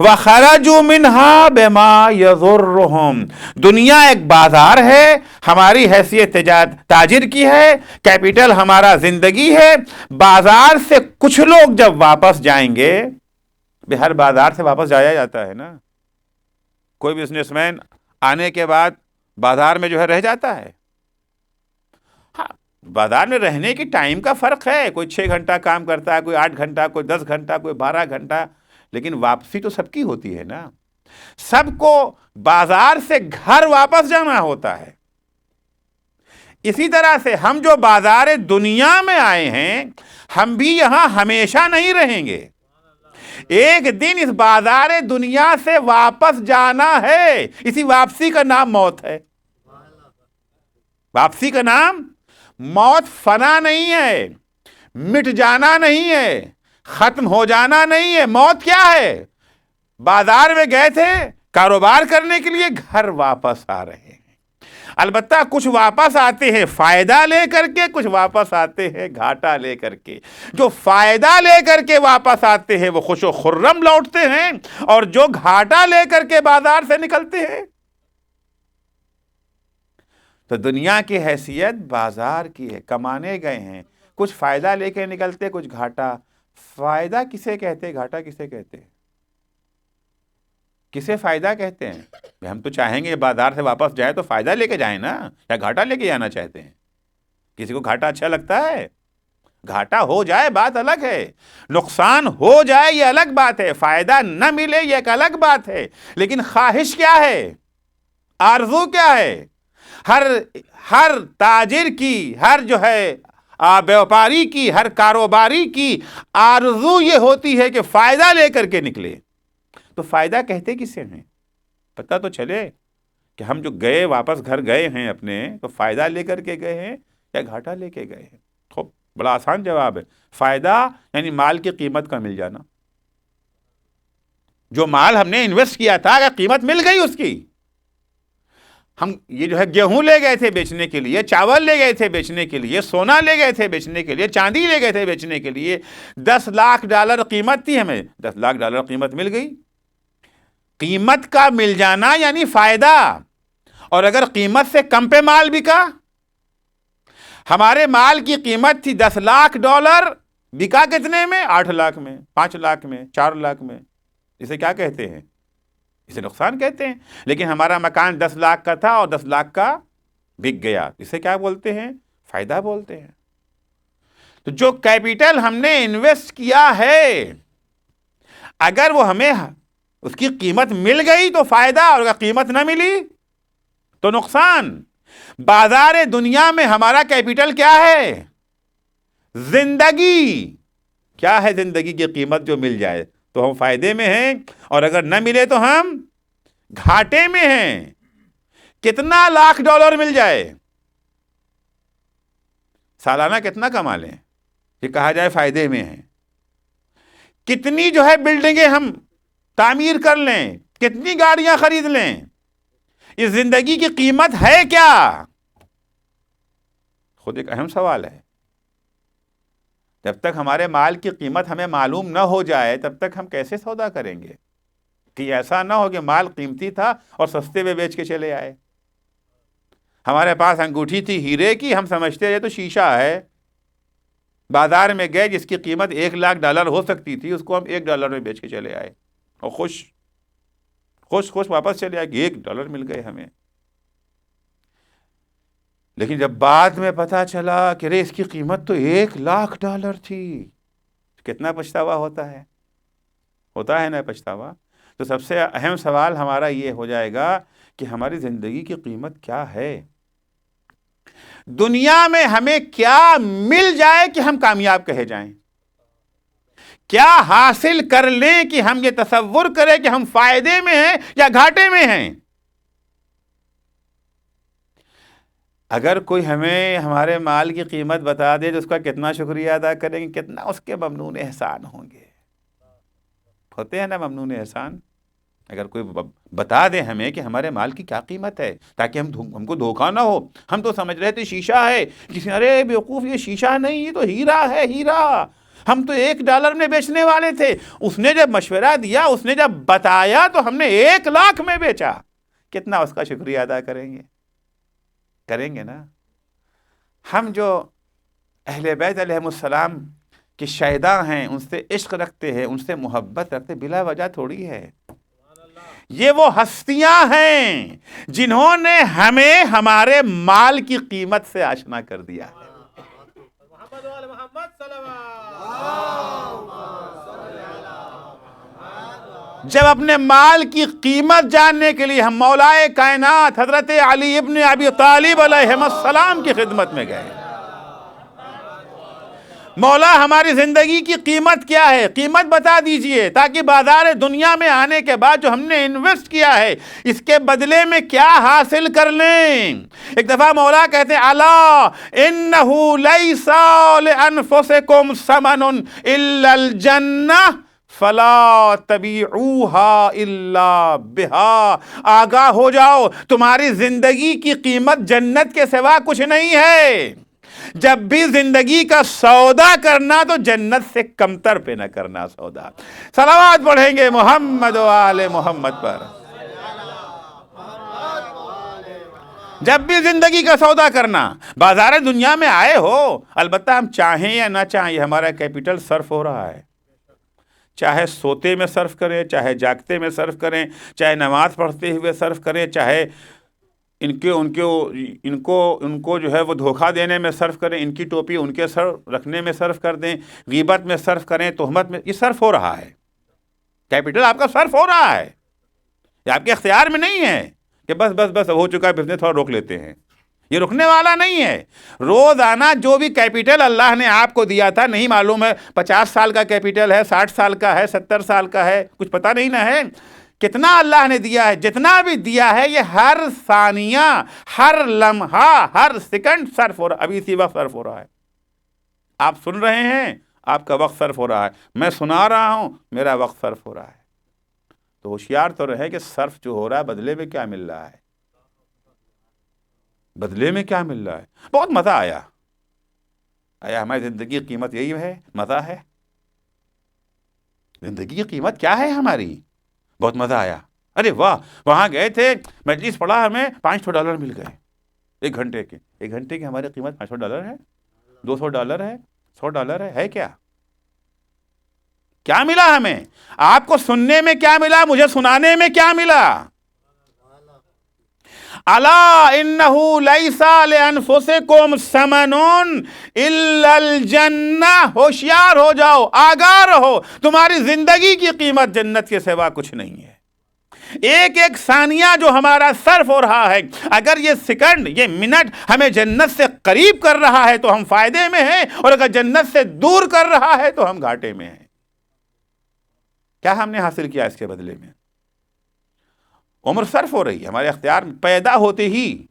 وخرجوا منها بما يضرهم. دنیا ایک بازار ہے، ہماری حیثیت تاجر کی ہے، کیپٹل ہمارا زندگی ہے. بازار سے کچھ لوگ جب واپس جائیں گے، ہر بازار سے واپس جایا جاتا ہے نا. کوئی بزنس مین آنے کے بعد بازار میں جو ہے رہ جاتا ہے. ہاں، بازار میں رہنے کی ٹائم کا فرق ہے، کوئی 6 گھنٹہ کام کرتا ہے، کوئی 8 گھنٹہ، کوئی 10 گھنٹہ، کوئی 12 گھنٹہ، لیکن واپسی تو سب کی ہوتی ہے نا. سب کو بازار سے گھر واپس جانا ہوتا ہے. اسی طرح سے ہم جو بازار دنیا میں آئے ہیں، ہم بھی یہاں ہمیشہ نہیں رہیں گے. ایک دن اس بازار دنیا سے واپس جانا ہے. اسی واپسی کا نام موت ہے. واپسی کا نام موت. فنا نہیں ہے، مٹ جانا نہیں ہے، ختم ہو جانا نہیں ہے. موت کیا ہے؟ بازار میں گئے تھے کاروبار کرنے کے لیے، گھر واپس آ رہے ہیں. البتہ کچھ واپس آتے ہیں فائدہ لے کر کے، کچھ واپس آتے ہیں گھاٹا لے کر کے. جو فائدہ لے کر کے واپس آتے ہیں وہ خوش و خرم لوٹتے ہیں، اور جو گھاٹا لے کر کے بازار سے نکلتے ہیں. تو دنیا کی حیثیت بازار کی ہے. کمانے گئے ہیں، کچھ فائدہ لے کے نکلتے، کچھ گھاٹا. فائدہ کسے کہتے، گھاٹا کسے کہتے؟ کسے فائدہ کہتے ہیں؟ ہم تو چاہیں گے بازار سے واپس جائے تو فائدہ لے کے جائیں نا، یا گھاٹا لے کے جانا چاہتے ہیں؟ کسی کو گھاٹا اچھا لگتا ہے؟ گھاٹا ہو جائے بات الگ ہے، نقصان ہو جائے یہ الگ بات ہے، فائدہ نہ ملے یہ ایک الگ بات ہے. لیکن خواہش کیا ہے؟ آرزو کیا ہے؟ ہر تاجر کی، ہر جو ہے بیوپاری کی، ہر کاروباری کی آرزو یہ ہوتی ہے کہ فائدہ لے کر کے نکلے. تو فائدہ کہتے کسے ہیں؟ پتہ تو چلے کہ ہم جو گئے واپس گھر گئے ہیں اپنے، تو فائدہ لے کر کے گئے ہیں یا گھاٹا لے کے گئے ہیں؟ تو بڑا آسان جواب ہے. فائدہ یعنی مال کی قیمت کا مل جانا. جو مال ہم نے انویسٹ کیا تھا اگر قیمت مل گئی اس کی. ہم یہ جو ہے گیہوں لے گئے تھے بیچنے کے لیے، چاول لے گئے تھے بیچنے کے لیے، سونا لے گئے تھے بیچنے کے لیے، چاندی لے گئے تھے بیچنے کے لیے. $10 لاکھ قیمت تھی، ہمیں $10 لاکھ قیمت مل گئی. قیمت کا مل جانا یعنی فائدہ. اور اگر قیمت سے کم پہ مال بکا، ہمارے مال کی قیمت تھی $10 لاکھ، بکا کتنے میں؟ 8 لاکھ میں، 5 لاکھ میں، 4 لاکھ میں. اسے کیا کہتے ہیں؟ اسے نقصان کہتے ہیں. لیکن ہمارا مکان 10 لاکھ کا تھا اور 10 لاکھ کا بک گیا، اسے کیا بولتے ہیں؟ فائدہ بولتے ہیں. تو جو کیپٹل ہم نے انویسٹ کیا ہے، اگر وہ ہمیں اس کی قیمت مل گئی تو فائدہ، اور اگر قیمت نہ ملی تو نقصان. بازار دنیا میں ہمارا کیپٹل کیا ہے؟ زندگی. کیا ہے زندگی کی قیمت؟ جو مل جائے تو ہم فائدے میں ہیں، اور اگر نہ ملے تو ہم گھاٹے میں ہیں. کتنا $1 لاکھ مل جائے، سالانہ کتنا کما لیں، یہ کہا جائے فائدے میں ہیں. کتنی جو ہے بلڈنگیں ہم تعمیر کر لیں، کتنی گاڑیاں خرید لیں، اس زندگی کی قیمت ہے کیا؟ خود ایک اہم سوال ہے. جب تک ہمارے مال کی قیمت ہمیں معلوم نہ ہو جائے تب تک ہم کیسے سودا کریں گے؟ کہ ایسا نہ ہو کہ مال قیمتی تھا اور سستے میں بیچ کے چلے آئے. ہمارے پاس انگوٹھی تھی ہیرے کی، ہم سمجھتے یہ تو شیشہ ہے. بازار میں گئے، جس کی قیمت $1 لاکھ ہو سکتی تھی اس کو ہم $1 میں بیچ کے چلے آئے. اور خوش واپس چلے آئے کہ $1 مل گئے ہمیں. لیکن جب بعد میں پتا چلا کہ رے اس کی قیمت تو $1,00,000 تھی، کتنا پچھتاوا ہوتا ہے نا پچھتاوا. تو سب سے اہم سوال ہمارا یہ ہو جائے گا کہ ہماری زندگی کی قیمت کیا ہے؟ دنیا میں ہمیں کیا مل جائے کہ ہم کامیاب کہے جائیں؟ کیا حاصل کر لیں کہ ہم یہ تصور کریں کہ ہم فائدے میں ہیں یا گھاٹے میں ہیں؟ اگر کوئی ہمیں ہمارے مال کی قیمت بتا دے تو اس کا کتنا شکریہ ادا کریں گے، کتنا اس کے ممنون احسان ہوں گے. ہوتے ہیں نا ممنون احسان. اگر کوئی بتا دے ہمیں کہ ہمارے مال کی کیا قیمت ہے تاکہ ہم کو دھوکہ نہ ہو. ہم تو سمجھ رہے تھے شیشہ ہے، کسی ارے بیوقوف یہ شیشہ نہیں، یہ تو ہیرا ہے، ہیرا. ہم تو $1 میں بیچنے والے تھے. اس نے جب مشورہ دیا، اس نے جب بتایا تو ہم نے $1,00,000 میں بیچا. کتنا اس کا شکریہ ادا کریں گے نا. ہم جو اہل بیت علیہم السلام کے شیدا ہیں، ان سے عشق رکھتے ہیں، ان سے محبت رکھتے، بلا وجہ تھوڑی ہے. یہ وہ ہستیاں ہیں جنہوں نے ہمیں ہمارے مال کی قیمت سے آشنا کر دیا ہے. جب اپنے مال کی قیمت جاننے کے لیے ہم مولائے کائنات حضرت علی ابن ابی طالب علیہ السلام کی خدمت میں گئے، مولا ہماری زندگی کی قیمت کیا ہے، قیمت بتا دیجئے تاکہ بازار دنیا میں آنے کے بعد جو ہم نے انویسٹ کیا ہے اس کے بدلے میں کیا حاصل کر لیں. ایک دفعہ مولا کہتے ہیں الا انہ لیس لانفسکم ثمن الا الجنہ فلا تبیعوها الا بہا. آگاہ ہو جاؤ، تمہاری زندگی کی قیمت جنت کے سوا کچھ نہیں ہے. جب بھی زندگی کا سودا کرنا تو جنت سے کمتر پہ نہ کرنا سودا. صلوات پڑھیں گے محمد و آل محمد پر. جب بھی زندگی کا سودا کرنا، بازار دنیا میں آئے ہو، البتہ ہم چاہیں یا نہ چاہیں ہمارا کیپٹل صرف ہو رہا ہے. چاہے سوتے میں صرف کریں، چاہے جاگتے میں صرف کریں، چاہے نماز پڑھتے ہوئے صرف کریں، چاہے ان کو جو ہے وہ دھوکہ دینے میں صرف کریں، ان کی ٹوپی ان کے سر رکھنے میں صرف کر دیں، غیبت میں صرف کریں، تہمت میں، یہ صرف ہو رہا ہے. کیپٹل آپ کا صرف ہو رہا ہے، یہ آپ کے اختیار میں نہیں ہے کہ بس ہو چکا ہے بزنس تھوڑا روک لیتے ہیں. یہ رکنے والا نہیں ہے. روزانہ جو بھی کیپٹل اللہ نے آپ کو دیا تھا، نہیں معلوم ہے 50 سال کا کیپٹل ہے، 60 سال کا ہے، 70 سال کا ہے، کچھ پتہ نہیں نہ ہے کتنا اللہ نے دیا ہے. جتنا بھی دیا ہے یہ ہر ثانیہ، ہر لمحہ، ہر سیکنڈ صرف ہو رہا ہے. ابھی اسی وقت صرف ہو رہا ہے. آپ سن رہے ہیں، آپ کا وقت صرف ہو رہا ہے. میں سنا رہا ہوں، میرا وقت صرف ہو رہا ہے. تو ہوشیار تو رہے کہ صرف جو ہو رہا ہے بدلے میں کیا مل رہا ہے. بدلے میں کیا مل رہا ہے. بہت مزہ آیا ہماری زندگی کی قیمت یہی ہے، مزہ ہے. زندگی کی قیمت کیا ہے ہماری. بہت مزہ آیا. ارے واہ، وہاں گئے تھے، مجلس پڑھا، ہمیں $500 مل گئے. ایک گھنٹے کی ہماری قیمت $500 ہے، $200 ہے، $100 ہے کیا ملا ہمیں؟ آپ کو سننے میں کیا ملا، مجھے سنانے میں کیا ملا؟ الا انہ لیس لانفسکم ثمن الا الجنہ. ہوشیار ہو جاؤ، آگاہ رہو، تمہاری زندگی کی قیمت جنت کے سوا کچھ نہیں ہے. ایک ایک ثانیہ جو ہمارا صرف ہو رہا ہے، اگر یہ سیکنڈ، یہ منٹ ہمیں جنت سے قریب کر رہا ہے تو ہم فائدے میں ہیں، اور اگر جنت سے دور کر رہا ہے تو ہم گھاٹے میں ہیں. کیا ہم نے حاصل کیا اس کے بدلے میں؟ عمر صرف ہو رہی ہے ہمارے اختیار میں. پیدا ہوتے ہی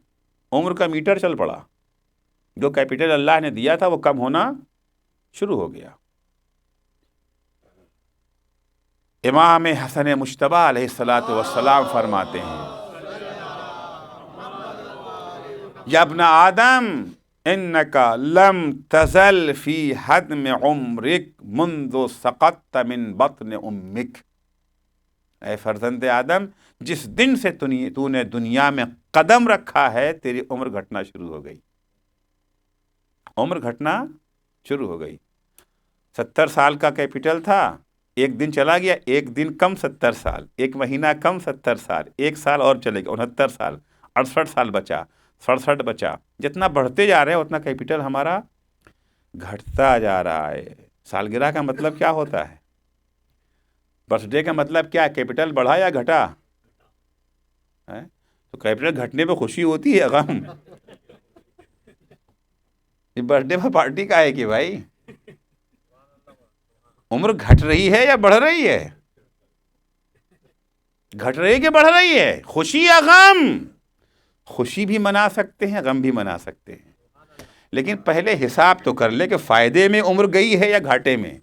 عمر کا میٹر چل پڑا. جو کیپٹل اللہ نے دیا تھا وہ کم ہونا شروع ہو گیا. امام حسن مجتبی علیہ السلام فرماتے ہیں، یا ابن آدم انک لم تزل فی حدم عمرک منذ سقطت من بطن امک. اے فرزند آدم، جس دن سے تو نے دنیا میں قدم رکھا ہے تیری عمر گھٹنا شروع ہو گئی. عمر گھٹنا شروع ہو گئی. 70 سال کا کیپٹل تھا، ایک دن چلا گیا، ایک دن کم 70 سال، ایک مہینہ کم 70 سال، ایک سال اور چلے گا 69 سال، 68 سال بچا، 67 بچا. جتنا بڑھتے جا رہے ہیں اتنا کیپٹل ہمارا گھٹتا جا رہا ہے. سالگرہ کا مطلب کیا ہوتا ہے؟ برتھ ڈے کا مطلب کیا ہے؟ کیپٹل بڑھا یا گھٹا؟ تو کیپٹل گھٹنے پہ خوشی ہوتی ہے غم؟ یہ برتھ ڈے پہ پارٹی کا ہے کہ بھائی عمر گھٹ رہی ہے یا بڑھ رہی ہے؟ گھٹ رہی ہے کہ بڑھ رہی ہے؟ خوشی یا غم؟ خوشی بھی منا سکتے ہیں، غم بھی منا سکتے ہیں، لیکن پہلے حساب تو کر لے کہ فائدے میں عمر گئی ہے یا گھاٹے میں.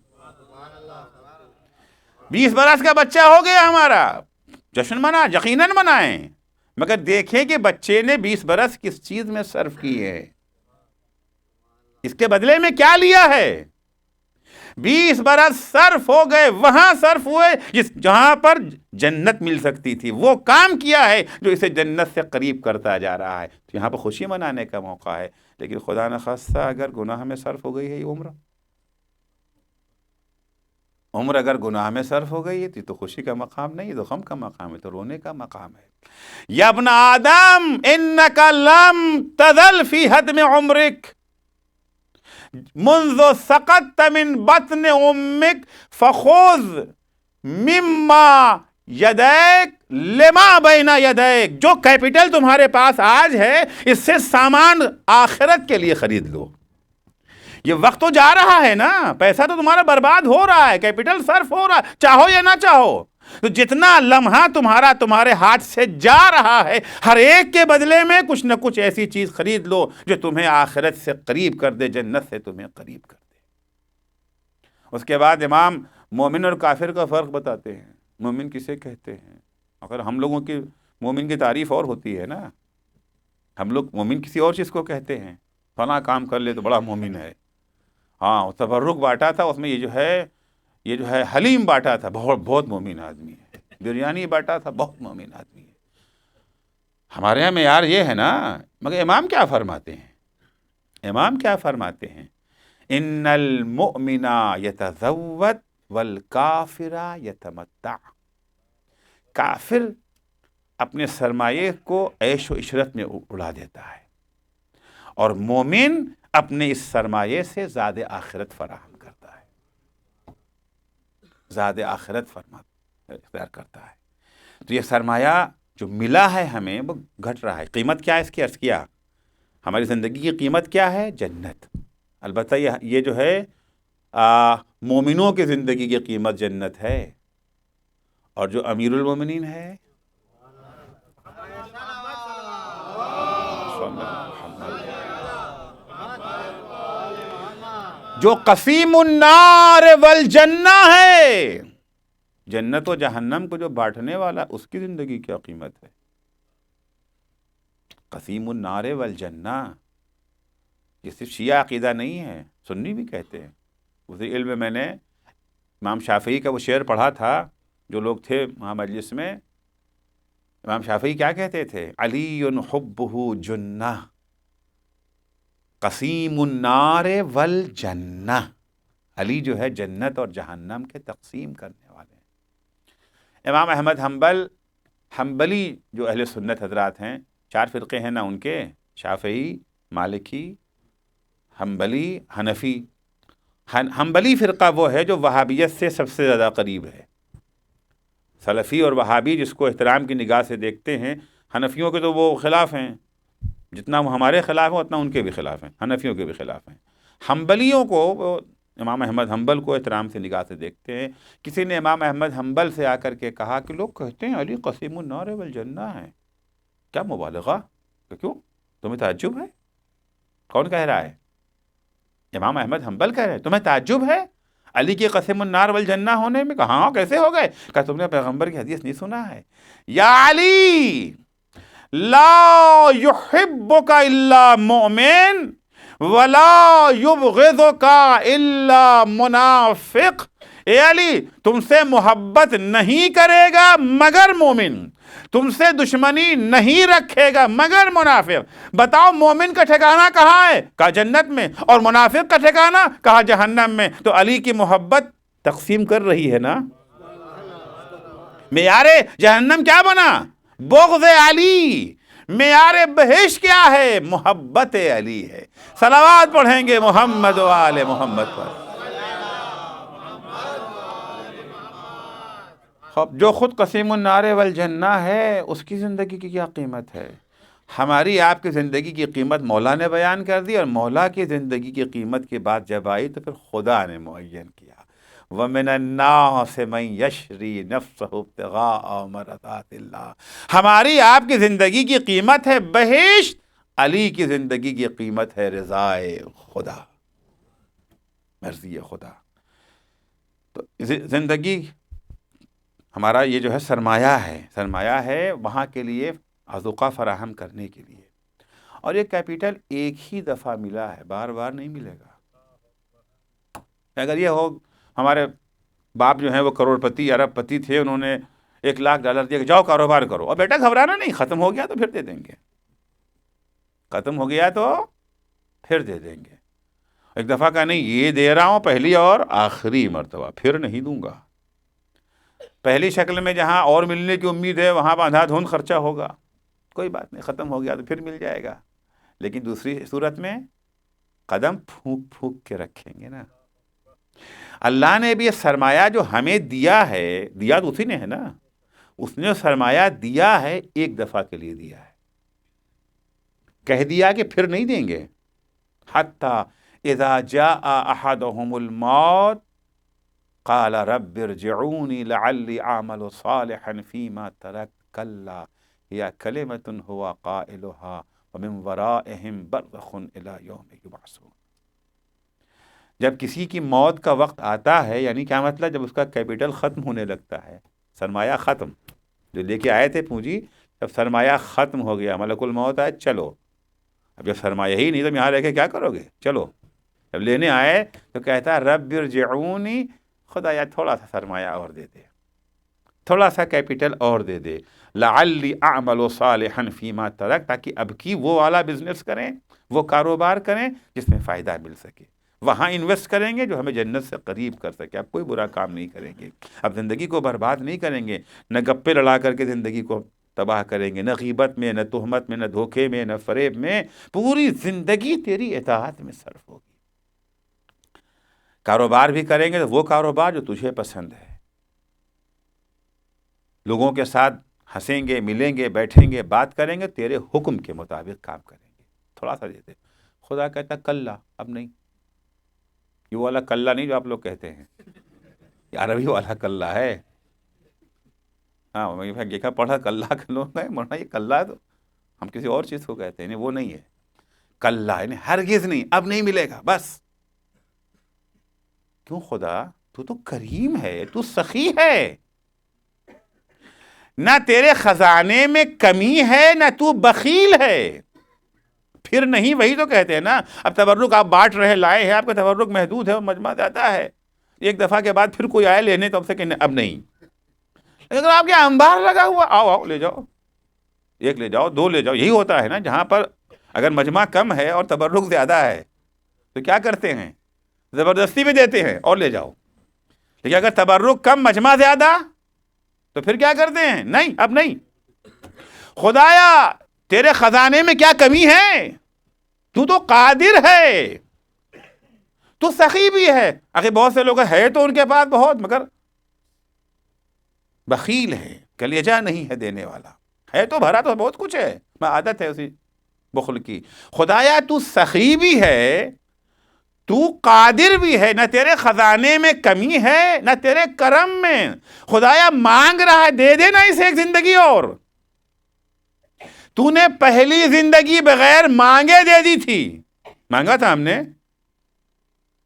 20 برس کا بچہ ہو گیا ہمارا، جشن منا، یقیناً منائیں، مگر دیکھیں کہ بچے نے 20 برس کس چیز میں صرف کی ہے، اس کے بدلے میں کیا لیا ہے. 20 برس صرف ہو گئے، وہاں صرف ہوئے جہاں پر جنت مل سکتی تھی، وہ کام کیا ہے جو اسے جنت سے قریب کرتا جا رہا ہے. تو یہاں پر خوشی منانے کا موقع ہے. لیکن خدا نخواستہ اگر گناہ میں صرف ہو گئی ہے یہ عمر اگر گناہ میں صرف ہو گئی ہے تو خوشی کا مقام نہیں، تو غم کا مقام ہے، تو رونے کا مقام ہے. یا ابن آدم انک لم تزل فی حدم عمرک منذ سقطت من بطن امک فخذ مما یدیک لما بین یدیک. جو کیپٹل تمہارے پاس آج ہے اس سے سامان آخرت کے لیے خرید لو. یہ وقت تو جا رہا ہے نا، پیسہ تو تمہارا برباد ہو رہا ہے، کیپٹل صرف ہو رہا ہے، چاہو یا نہ چاہو. تو جتنا لمحہ تمہارے ہاتھ سے جا رہا ہے، ہر ایک کے بدلے میں کچھ نہ کچھ ایسی چیز خرید لو جو تمہیں آخرت سے قریب کر دے، جنت سے تمہیں قریب کر دے. اس کے بعد امام مومن اور کافر کا فرق بتاتے ہیں. مومن کسے کہتے ہیں؟ اگر ہم لوگوں کی مومن کی تعریف اور ہوتی ہے نا، ہم لوگ مومن کسی اور چیز کو کہتے ہیں، فلاں کام کر لے تو بڑا مومن ہے. ہاں تبرک بانٹا تھا، اس میں یہ جو ہے حلیم بانٹا تھا، بہت مومن آدمی ہے. بریانی بانٹا تھا، بہت مومن آدمی ہے. ہمارے یہاں معیار یہ ہے نا. مگر امام کیا فرماتے ہیں؟ امام کیا فرماتے ہیں؟ ان المؤمن یتزود والکافر یتمتع. کافر اپنے سرمایے کو عیش و عشرت میں اڑا دیتا ہے، اور مومن اپنے اس سرمایے سے زیادہ آخرت فراہم کرتا ہے، زیادہ آخرت اختیار کرتا ہے. تو یہ سرمایہ جو ملا ہے ہمیں وہ گھٹ رہا ہے. قیمت کیا ہے اس کی عرض کیا؟ ہماری زندگی کی قیمت کیا ہے؟ جنت. البتہ یہ جو ہے مومنوں کی زندگی کی قیمت جنت ہے، اور جو امیر المومنین ہے جو قسیم النار والجنہ ہے، جنت و جہنم کو جو بانٹنے والا، اس کی زندگی کیا قیمت ہے؟ قسیم النار والجنہ. یہ صرف شیعہ عقیدہ نہیں ہے، سنی بھی کہتے ہیں. اسی علم میں میں نے امام شافعی کا وہ شعر پڑھا تھا. جو لوگ تھے وہاں مجلس میں، امام شافعی کیا کہتے تھے؟ علی حبہ جنہ قسیم النار والجنہ. علی جو ہے جنت اور جہنم کے تقسیم کرنے والے ہیں. امام احمد حنبلی جو اہل سنت حضرات ہیں، 4 فرقے ہیں نا ان کے، شافعی، مالکی، حنبلی، حنفی. حنبلی فرقہ وہ ہے جو وہابیت سے سب سے زیادہ قریب ہے. سلفی اور وہابی جس کو احترام کی نگاہ سے دیکھتے ہیں، حنفیوں کے تو وہ خلاف ہیں، جتنا وہ ہمارے خلاف ہیں اتنا ان کے بھی خلاف ہیں، حنفیوں کے بھی خلاف ہیں. حنبلیوں کو وہ امام احمد حنبل کو احترام سے نگاہ سے دیکھتے ہیں. کسی نے امام احمد حنبل سے آ کر کے کہا کہ لوگ کہتے ہیں علی قسیم النار والجنہ ہے، کیا مبالغہ؟ کیوں تمہیں تعجب ہے؟ کون کہہ رہا ہے؟ امام احمد حنبل کہہ رہے ہیں تمہیں تعجب ہے علی کی قسم النار والجنہ ہونے میں؟ کہا ہاں کیسے ہو گئے؟ کہا تم نے پیغمبر کی حدیث نہیں سنا ہے؟ یا علی لا یحبک الا مؤمن ولا یبغضک الا منافق. اے علی تم سے محبت نہیں کرے گا مگر مومن، تم سے دشمنی نہیں رکھے گا مگر منافق. بتاؤ مومن کا ٹھکانہ کہاں ہے؟ کہا جنت میں، اور منافق کا ٹھکانہ کہا جہنم میں. تو علی کی محبت تقسیم کر رہی ہے نا. معیار جہنم کیا بنا؟ بغض علی. معیار بہشت کیا ہے؟ محبت علی ہے. صلوات پڑھیں گے محمد و آل محمد پر. جو خود قسیم النار والجنہ ہے اس کی زندگی کی کیا قیمت ہے؟ ہماری آپ کی زندگی کی قیمت مولا نے بیان کر دی، اور مولا کی زندگی کی قیمت کی بات جب آئی تو پھر خدا نے معین کیا. وَمِنَ النَّاسِ مَن يَشْرِي نَفْسَهُ ابْتِغَاءَ مَرْضَاتِ اللَّهِ. ہماری آپ کی زندگی کی قیمت ہے بہشت، علی کی زندگی کی قیمت ہے رضائے خدا، مرضی خدا. تو زندگی ہمارا یہ جو ہے سرمایہ ہے وہاں کے لیے عذوقہ فراہم کرنے کے لیے. اور یہ کیپٹل ایک ہی دفعہ ملا ہے، بار بار نہیں ملے گا. اگر یہ ہو ہمارے باپ جو ہیں وہ کروڑ پتی ارب پتی تھے، انہوں نے $1,00,000 دیا کہ جاؤ کاروبار کرو، اور بیٹا گھبرانا نہیں، ختم ہو گیا تو پھر دے دیں گے، ختم ہو گیا تو پھر دے دیں گے. ایک دفعہ کا نہیں، یہ دے رہا ہوں پہلی اور آخری مرتبہ، پھر نہیں دوں گا. پہلی شکل میں جہاں اور ملنے کی امید ہے وہاں اندھا دھند خرچہ ہوگا، کوئی بات نہیں، ختم ہو گیا تو پھر مل جائے گا. لیکن دوسری صورت میں قدم پھونک پھونک کے رکھیں گے نا. اللہ نے بھی یہ سرمایہ جو ہمیں دیا ہے، دیا تو اسی نے ہے نا، اس نے سرمایہ دیا ہے ایک دفعہ کے لیے دیا ہے. کہہ دیا کہ پھر نہیں دیں گے. حتی اذا جاء احدهم الموت قال رب ارجعوني لعلی اعمل صالحا فيما تركت كلا هي كلمة هو قائلها ومن ورائهم برزخ الى يوم يبعثون. جب کسی کی موت کا وقت آتا ہے، یعنی کیا مطلب؟ جب اس کا کیپٹل ختم ہونے لگتا ہے، سرمایہ ختم، جو لے کے آئے تھے پونجی، جب سرمایہ ختم ہو گیا، ملک الموت آئے، چلو. اب جب سرمایہ ہی نہیں تو یہاں رہ کے کیا کرو گے؟ چلو. جب لینے آئے تو کہتا ہے رب ارجعونی، خدا یا تھوڑا سا سرمایہ اور دے دے، تھوڑا سا کیپٹل اور دے دے، لعلی اعمل صالحا فیما ترک، تاکہ اب کی وہ والا بزنس کریں، وہ کاروبار کریں جس میں فائدہ مل سکے. وہاں انویسٹ کریں گے جو ہمیں جنت سے قریب کر سکے. اب کوئی برا کام نہیں کریں گے، اب زندگی کو برباد نہیں کریں گے، نہ گپے لڑا کر کے زندگی کو تباہ کریں گے، نہ غیبت میں، نہ تہمت میں، نہ دھوکے میں، نہ فریب میں. پوری زندگی تیری اطاعت میں صرف ہوگی. کاروبار بھی کریں گے تو وہ کاروبار جو تجھے پسند ہے. لوگوں کے ساتھ ہنسیں گے، ملیں گے، بیٹھیں گے، بات کریں گے، تیرے حکم کے مطابق کام کریں گے. تھوڑا سا دیتے. خدا کہتا کلا، اب نہیں. یہ والا کلا نہیں جو آپ لوگ کہتے ہیں، یہ عربی والا کلا ہے. ہاں میں دیکھا پڑھا کلا کے لوگ ہیں، مرنا یہ کلا تو ہم کسی اور چیز کو کہتے ہیں، وہ نہیں ہے. کلا یعنی ہرگز نہیں، اب نہیں ملے گا بس. کیوں خدا؟ تو کریم ہے، تو سخی ہے، نہ تیرے خزانے میں کمی ہے نہ تو بخیل ہے. پھر نہیں، وہی تو کہتے ہیں نا. اب تبرک آپ بانٹ رہے، لائے ہیں، آپ کا تبرک محدود ہے اور مجمع زیادہ ہے. ایک دفعہ کے بعد پھر کوئی آئے لینے تو اب سے کہ اب نہیں. اگر آپ کے انبار لگا ہوا، آؤ لے جاؤ، ایک لے جاؤ، دو لے جاؤ. یہی ہوتا ہے نا، جہاں پر اگر مجمع کم ہے اور تبرک زیادہ ہے تو کیا کرتے ہیں؟ زبردستی بھی دیتے ہیں اور لے جاؤ. لیکن اگر تبرک کم مجمع زیادہ تو پھر کیا کرتے ہیں؟ نہیں، اب نہیں. خدایا تیرے خزانے میں کیا کمی ہے؟ تو قادر ہے، تو سخی بھی ہے. اگر بہت سے لوگ ہے تو ان کے پاس بہت، مگر بخیل ہے، کلیجہ نہیں ہے دینے والا. ہے تو بھرا تو بہت کچھ ہے، میں عادت ہے اسی بخل کی. خدایا تو سخی بھی ہے، تو قادر بھی ہے، نہ تیرے خزانے میں کمی ہے نہ تیرے کرم میں. خدایا مانگ رہا ہے، دے دے نا اسے ایک زندگی اور. تو نے پہلی زندگی بغیر مانگے دے دی تھی. مانگا تھا ہم نے؟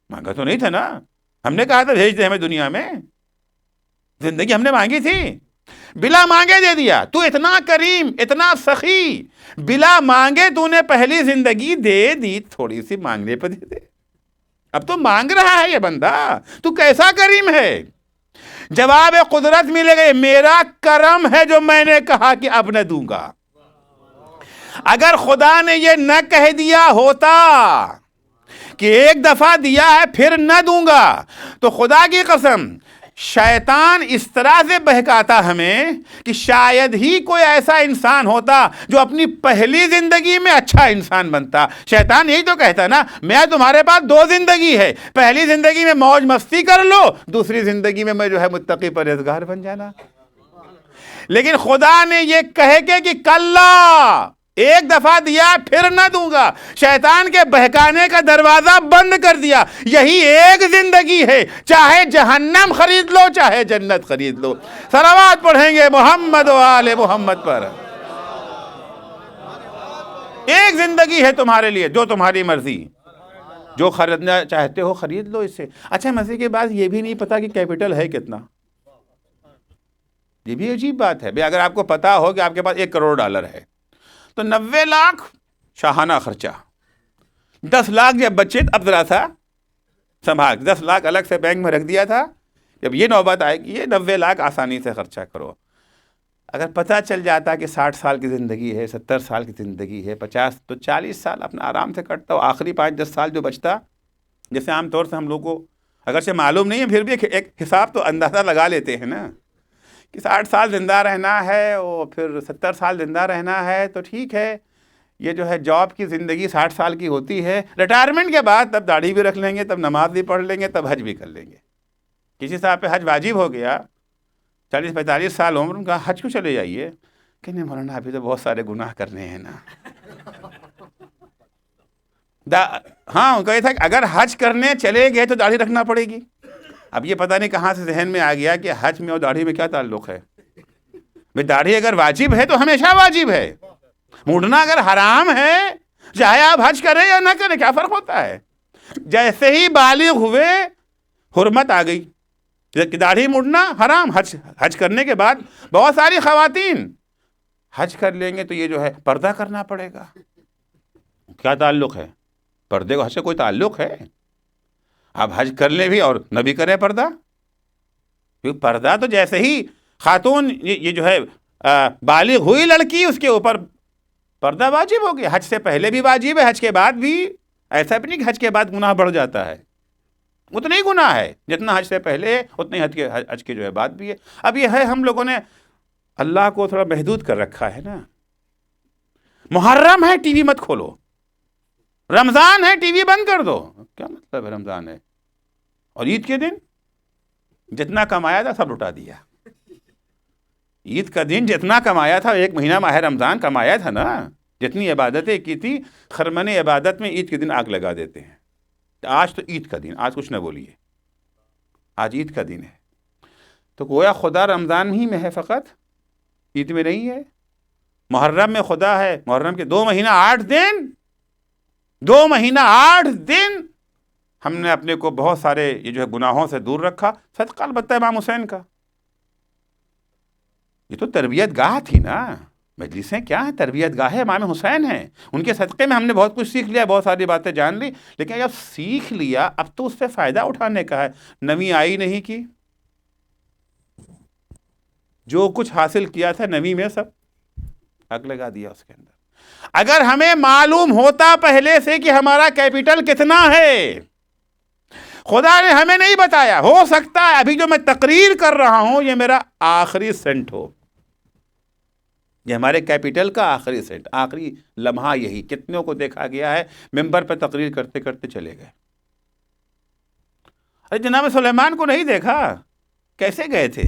مانگا تو نہیں تھا نا. ہم نے کہا تھا بھیج دے ہمیں دنیا میں. زندگی ہم نے مانگی تھی، بلا مانگے دے دیا. تو اتنا کریم، اتنا سخی، بلا مانگے تو نے پہلی زندگی دے دی. تھوڑی سی مانگنے پہ دے دے. اب تو مانگ رہا ہے یہ بندہ، تو کیسا کریم ہے. جواب قدرت ملے گا، میرا کرم ہے جو میں نے کہا کہ اب نہ دوں گا. اگر خدا نے یہ نہ کہہ دیا ہوتا کہ ایک دفعہ دیا ہے پھر نہ دوں گا. تو خدا کی قسم شیطان اس طرح سے بہکاتا ہمیں کہ شاید ہی کوئی ایسا انسان ہوتا جو اپنی پہلی زندگی میں اچھا انسان بنتا. شیطان یہی تو کہتا نا میں تمہارے پاس دو زندگی ہے, پہلی زندگی میں موج مستی کر لو, دوسری زندگی میں جو ہے متقی پرہیزگار بن جانا. لیکن خدا نے یہ کہے کہ کلا, ایک دفعہ دیا پھر نہ دوں گا. شیطان کے بہکانے کا دروازہ بند کر دیا. یہی ایک زندگی ہے, چاہے جہنم خرید لو چاہے جنت خرید لو. صلوات پڑھیں گے محمد و آل محمد پر. ایک زندگی ہے تمہارے لیے, جو تمہاری مرضی, جو خریدنا چاہتے ہو خرید لو اس سے. اچھا مزے کی بات یہ بھی نہیں پتا کہ کیپٹل ہے کتنا. یہ بھی عجیب بات ہے. اگر آپ کو پتا ہو کہ آپ کے پاس $1 کروڑ ہے تو 90 لاکھ شاہانہ خرچہ, 10 لاکھ جب بچے اب ذرا سا سنبھال, 10 لاکھ الگ سے بینک میں رکھ دیا تھا. جب یہ نوبت آئے گی یہ 90 لاکھ آسانی سے خرچہ کرو. اگر پتہ چل جاتا کہ 60 سال کی زندگی ہے, 70 سال کی زندگی ہے, 50 تو 40 سال اپنا آرام سے کٹتا ہو. آخری 5-10 سال جو بچتا, جیسے عام طور سے ہم لوگوں کو اگرچہ معلوم نہیں ہے پھر بھی ایک حساب تو اندازہ لگا لیتے ہیں نا کہ 60 سال زندہ رہنا ہے اور پھر 70 سال زندہ رہنا ہے تو ٹھیک ہے. یہ جو ہے جاب کی زندگی 60 سال کی ہوتی ہے. ریٹائرمنٹ کے بعد تب داڑھی بھی رکھ لیں گے, تب نماز بھی پڑھ لیں گے, تب حج بھی کر لیں گے. کسی صاحب پہ حج واجب ہو گیا, 40-45 سال عمر, ان کا حج کو چلے جائیے کہ نہیں مولانا ابھی تو بہت سارے گناہ کرنے ہیں نا. ہاں ان کا یہ تھا کہ اگر حج کرنے چلے گئے تو داڑھی رکھنا پڑے گی. اب یہ پتہ نہیں کہاں سے ذہن میں آ گیا کہ حج میں اور داڑھی میں کیا تعلق ہے. بھئی داڑھی اگر واجب ہے تو ہمیشہ واجب ہے. مونڈنا اگر حرام ہے چاہے آپ حج کریں یا نہ کریں کیا فرق ہوتا ہے. جیسے ہی بالغ ہوئے حرمت آ گئی کہ داڑھی مونڈنا حرام. حج کرنے کے بعد بہت ساری خواتین حج کر لیں گے تو یہ جو ہے پردہ کرنا پڑے گا. کیا تعلق ہے پردے کو حج سے؟ کوئی تعلق ہے؟ آپ حج کر لیں بھی اور نہ بھی کریں پردہ. کیونکہ پردہ تو جیسے ہی خاتون یہ جو ہے بالغ ہوئی لڑکی اس کے اوپر پردہ واجب ہو گیا. حج سے پہلے بھی واجب ہے, حج کے بعد بھی. ایسا بھی نہیں کہ حج کے بعد گناہ بڑھ جاتا ہے, اتنا ہی گناہ ہے جتنا حج سے پہلے اتنے حج کے جو ہے بعد بھی ہے. اب یہ ہے ہم لوگوں نے اللہ کو تھوڑا محدود کر رکھا ہے نا. محرم ہے ٹی وی مت کھولو, رمضان ہے ٹی وی بند کر دو. کیا مطلب ہے رمضان ہے؟ اور عید کے دن جتنا کمایا تھا سب لٹا دیا. عید کا دن جتنا کمایا تھا, 1 مہینہ ماہ رمضان کمایا تھا نا, جتنی عبادتیں کی تھی, خرمن عبادت میں عید کے دن آگ لگا دیتے ہیں. آج تو عید کا دن, آج کچھ نہ بولیے, آج عید کا دن ہے. تو گویا خدا رمضان ہی میں ہے فقط, عید میں نہیں ہے. محرم میں خدا ہے. محرم کے 2 مہینہ 8 دن, 2 مہینہ 8 دن ہم نے اپنے کو بہت سارے یہ جو ہے گناہوں سے دور رکھا. صدقہ البتہ امام حسین کا. یہ تو تربیت گاہ تھی نا. مجلسیں کیا ہیں؟ تربیت گاہ امام حسین ہیں. ان کے صدقے میں ہم نے بہت کچھ سیکھ لیا, بہت ساری باتیں جان لی. لیکن جب سیکھ لیا اب تو اس سے فائدہ اٹھانے کا ہے. نویں آئی نہیں کی, جو کچھ حاصل کیا تھا نویں میں سب آگ لگا دیا اس کے اندر. اگر ہمیں معلوم ہوتا پہلے سے کہ ہمارا کیپٹل کتنا ہے, خدا نے ہمیں نہیں بتایا. ہو سکتا ہے ابھی جو میں تقریر کر رہا ہوں یہ میرا آخری سینٹ ہو, یہ ہمارے کیپٹل کا آخری سینٹ, آخری لمحہ. یہی کتنوں کو دیکھا گیا ہے ممبر پہ تقریر کرتے کرتے چلے گئے. ارے جناب سلیمان کو نہیں دیکھا, کیسے گئے تھے؟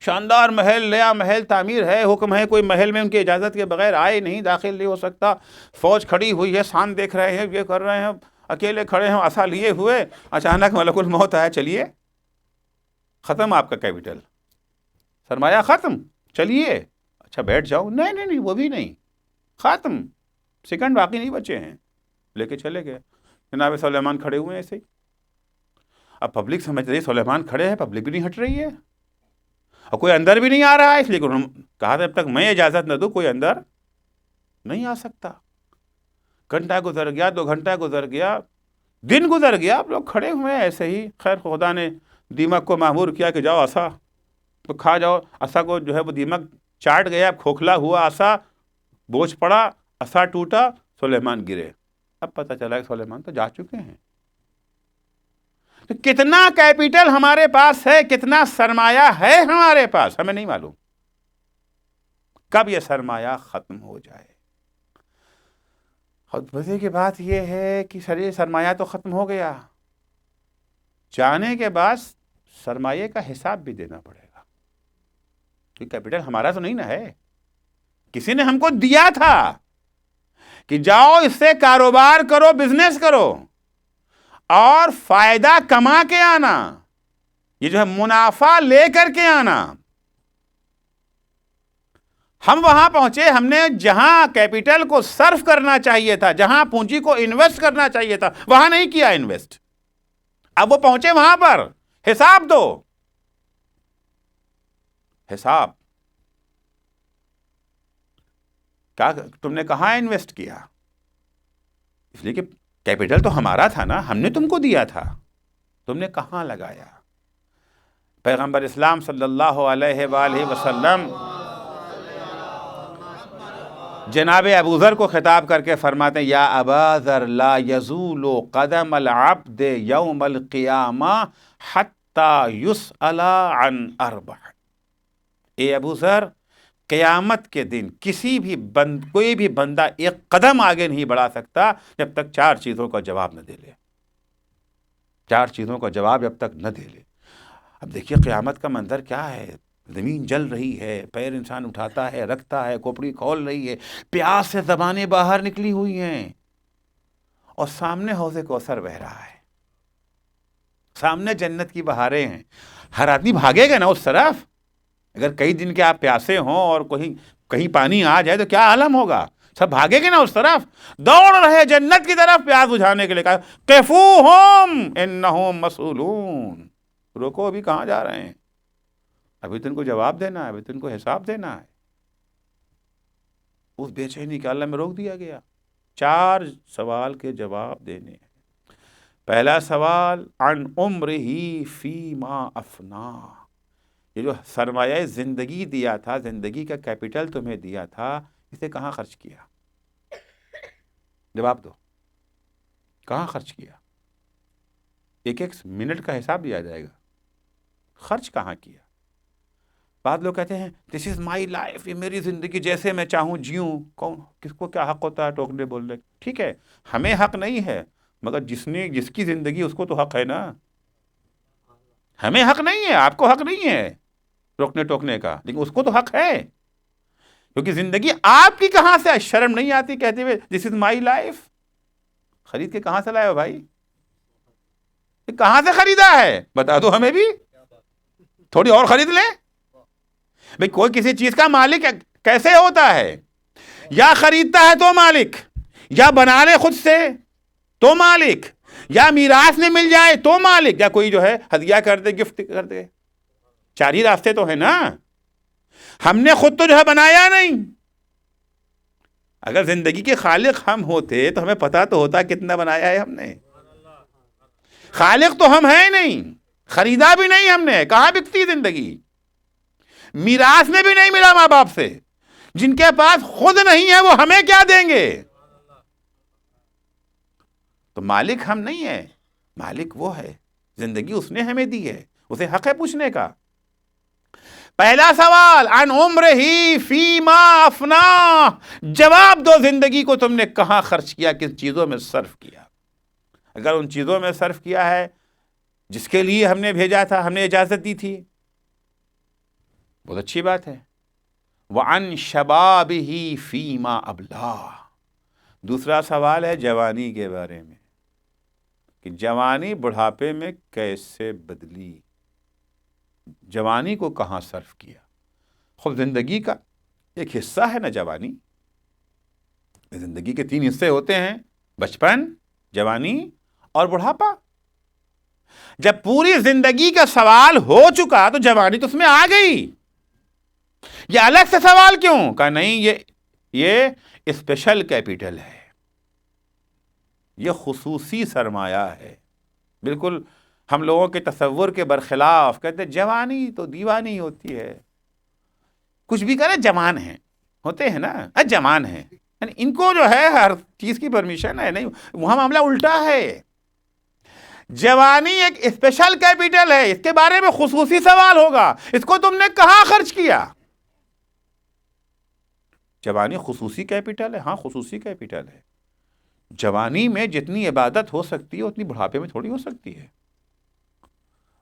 شاندار محل, نیا محل تعمیر ہے, حکم ہے کوئی محل میں ان کی اجازت کے بغیر آئے نہیں, داخل نہیں ہو سکتا. فوج کھڑی ہوئی ہے, شان دیکھ رہے ہیں, یہ کر رہے ہیں, اکیلے کھڑے ہیں, عصا لیے ہوئے. اچانک ملک الموت آیا, چلیے ختم آپ کا کیپٹل, سرمایہ ختم, چلیے اچھا بیٹھ جاؤ. نہیں وہ بھی نہیں, ختم, سیکنڈ باقی نہیں بچے ہیں, لے کے چلے گئے. جناب سلیمان کھڑے ہوئے ایسے ہی. اب پبلک سمجھ رہی سلیمان کھڑے ہیں, پبلک بھی نہیں ہٹ رہی ہے, اور کوئی اندر بھی نہیں آ رہا ہے. اس لیے کہا تھا جب تک میں اجازت نہ دوں کوئی اندر نہیں آ سکتا. گھنٹہ گزر گیا, 2 گھنٹہ گزر گیا, دن گزر گیا, آپ لوگ کھڑے ہوئے ہیں ایسے ہی. خیر خدا نے دیمک کو مأمور کیا کہ جاؤ عصا تو کھا جاؤ. عصا کو جو ہے وہ دیمک چاٹ گیا, کھوکھلا ہوا عصا, بوجھ پڑا, عصا ٹوٹا, سلیمان گرے. اب پتہ چلا کہ سلیمان تو جا چکے ہیں. تو کتنا کیپٹل ہمارے پاس ہے، کتنا سرمایہ ہے ہمارے پاس، ہمیں نہیں معلوم کب یہ سرمایہ ختم ہو جائے. اور مزے کی بات یہ ہے کہ یہ سرمایہ تو ختم ہو گیا، جانے کے بعد سرمایے کا حساب بھی دینا پڑے گا. کہ کیپٹل ہمارا تو نہیں نہ ہے، کسی نے ہم کو دیا تھا کہ جاؤ اس سے کاروبار کرو، بزنس کرو اور فائدہ کما کے آنا، یہ جو ہے منافع لے کر کے آنا. ہم وہاں پہنچے، ہم نے جہاں کیپٹل کو صرف کرنا چاہیے تھا، جہاں پونجی کو انویسٹ کرنا چاہیے تھا، وہاں نہیں کیا انویسٹ. اب وہ پہنچے وہاں پر، حساب دو، حساب کیا تم نے کہاں انویسٹ کیا؟ اس لیے کہ کیپٹل تو ہمارا تھا نا، ہم نے تم کو دیا تھا، تم نے کہاں لگایا؟ پیغمبر اسلام صلی اللہ علیہ وآلہ وسلم جناب ابو ذر کو خطاب کر کے فرماتے ہیں، یا ابا ذر لا یزول قدم العبد یوم القیامہ حتی یسأل عن اربع. اے ابو ذر، قیامت کے دن کوئی بھی بندہ ایک قدم آگے نہیں بڑھا سکتا جب تک 4 چیزوں کا جواب نہ دے لے. 4 چیزوں کا جواب جب تک نہ دے لے. اب دیکھیے قیامت کا منظر کیا ہے، زمین جل رہی ہے، پیر انسان اٹھاتا ہے، رکھتا ہے، کھوپڑی کھول رہی ہے، پیاس سے زبانیں باہر نکلی ہوئی ہیں، اور سامنے حوض کوثر بہہ رہا ہے، سامنے جنت کی بہاریں ہیں. ہر آدمی بھاگے گا نا اس طرف. اگر کئی دن کے آپ پیاسے ہوں اور کہیں پانی آ جائے تو کیا عالم ہوگا؟ سب بھاگے گے نا اس طرف، دوڑ رہے جنت کی طرف پیاس بجھانے کے لیے. کہا قفوہم انہم مسئولون، روکو، ابھی کہاں جا رہے ہیں، ابھی تو ان کو جواب دینا ہے، ابھی تو ان کو حساب دینا ہے. اس بے چینی کے عالم میں روک دیا گیا. 4 سوال کے جواب دینے ہیں. پہلا سوال عن عمرہ فیما افنا، یہ جو سرمایہ زندگی دیا تھا، زندگی کا کیپٹل تمہیں دیا تھا، اسے کہاں خرچ کیا؟ جواب دو، کہاں خرچ کیا؟ ایک منٹ کا حساب دیا جائے گا، خرچ کہاں کیا؟ بعض لوگ کہتے ہیں دس از مائی لائف، یہ میری زندگی، جیسے میں چاہوں جیوں. کس کو کیا حق ہوتا ہے ٹوکنے بولنے؟ ٹھیک ہے، ہمیں حق نہیں ہے، مگر جس کی زندگی اس کو تو حق ہے نا. ہمیں حق نہیں ہے، آپ کو حق نہیں ہے روکنے ٹوکنے کا، لیکن اس کو تو حق ہے، کیونکہ زندگی آپ کی. کہاں سے شرم نہیں آتی کہتے ہوئے دس از مائی لائف؟ خرید کے کہاں سے لائے ہو بھائی؟ کہاں سے خریدا ہے بتا دو ہمیں بھی، تھوڑی اور خرید لیں. بھئی کوئی کسی چیز کا مالک کیسے ہوتا ہے؟ یا خریدتا ہے تو مالک، یا بنا لے خود سے تو مالک، یا میراث میں مل جائے تو مالک، یا کوئی جو ہے ہدیہ کر دے، گفٹ کر دے. 4 ہی راستے تو ہیں نا. ہم نے خود تو جو ہے بنایا نہیں. اگر زندگی کے خالق ہم ہوتے تو ہمیں پتا تو ہوتا کتنا بنایا ہے ہم نے. خالق تو ہم ہیں نہیں، خریدا بھی نہیں ہم نے، کہاں بکتی زندگی؟ میراث میں بھی نہیں ملا ماں باپ سے. جن کے پاس خود نہیں ہے وہ ہمیں کیا دیں گے؟ تو مالک ہم نہیں ہیں، مالک وہ ہے، زندگی اس نے ہمیں دی ہے، اسے حق ہے پوچھنے کا. پہلا سوال عن عمرہ فیما افنا، جواب دو زندگی کو تم نے کہاں خرچ کیا، کس چیزوں میں صرف کیا. اگر ان چیزوں میں صرف کیا ہے جس کے لیے ہم نے بھیجا تھا، ہم نے اجازت دی تھی، بہت اچھی بات ہے. وعن شبابہ فیما ابلا، دوسرا سوال ہے جوانی کے بارے میں، کہ جوانی بڑھاپے میں کیسے بدلی، جوانی کو کہاں صرف کیا. خود زندگی کا ایک حصہ ہے نا جوانی. زندگی کے 3 حصے ہوتے ہیں، بچپن، جوانی اور بڑھاپا. جب پوری زندگی کا سوال ہو چکا تو جوانی تو اس میں آ گئی. یہ الگ سے سوال کیوں؟ کہا نہیں، یہ اسپیشل کیپٹل ہے، یہ خصوصی سرمایہ ہے. بالکل ہم لوگوں کے تصور کے برخلاف کہتے ہیں جوانی تو دیوانی ہوتی ہے، کچھ بھی کرے جوان ہیں، ہوتے ہیں نا، جوان ہیں. یعنی ان کو جو ہے ہر چیز کی پرمیشن ہے. نہیں، وہاں معاملہ الٹا ہے. جوانی ایک اسپیشل کیپٹل ہے، اس کے بارے میں خصوصی سوال ہوگا. اس کو تم نے کہاں خرچ کیا؟ جوانی خصوصی کیپٹل ہے. ہاں خصوصی کیپٹل ہے. جوانی میں جتنی عبادت ہو سکتی ہے اتنی بڑھاپے میں تھوڑی ہو سکتی ہے.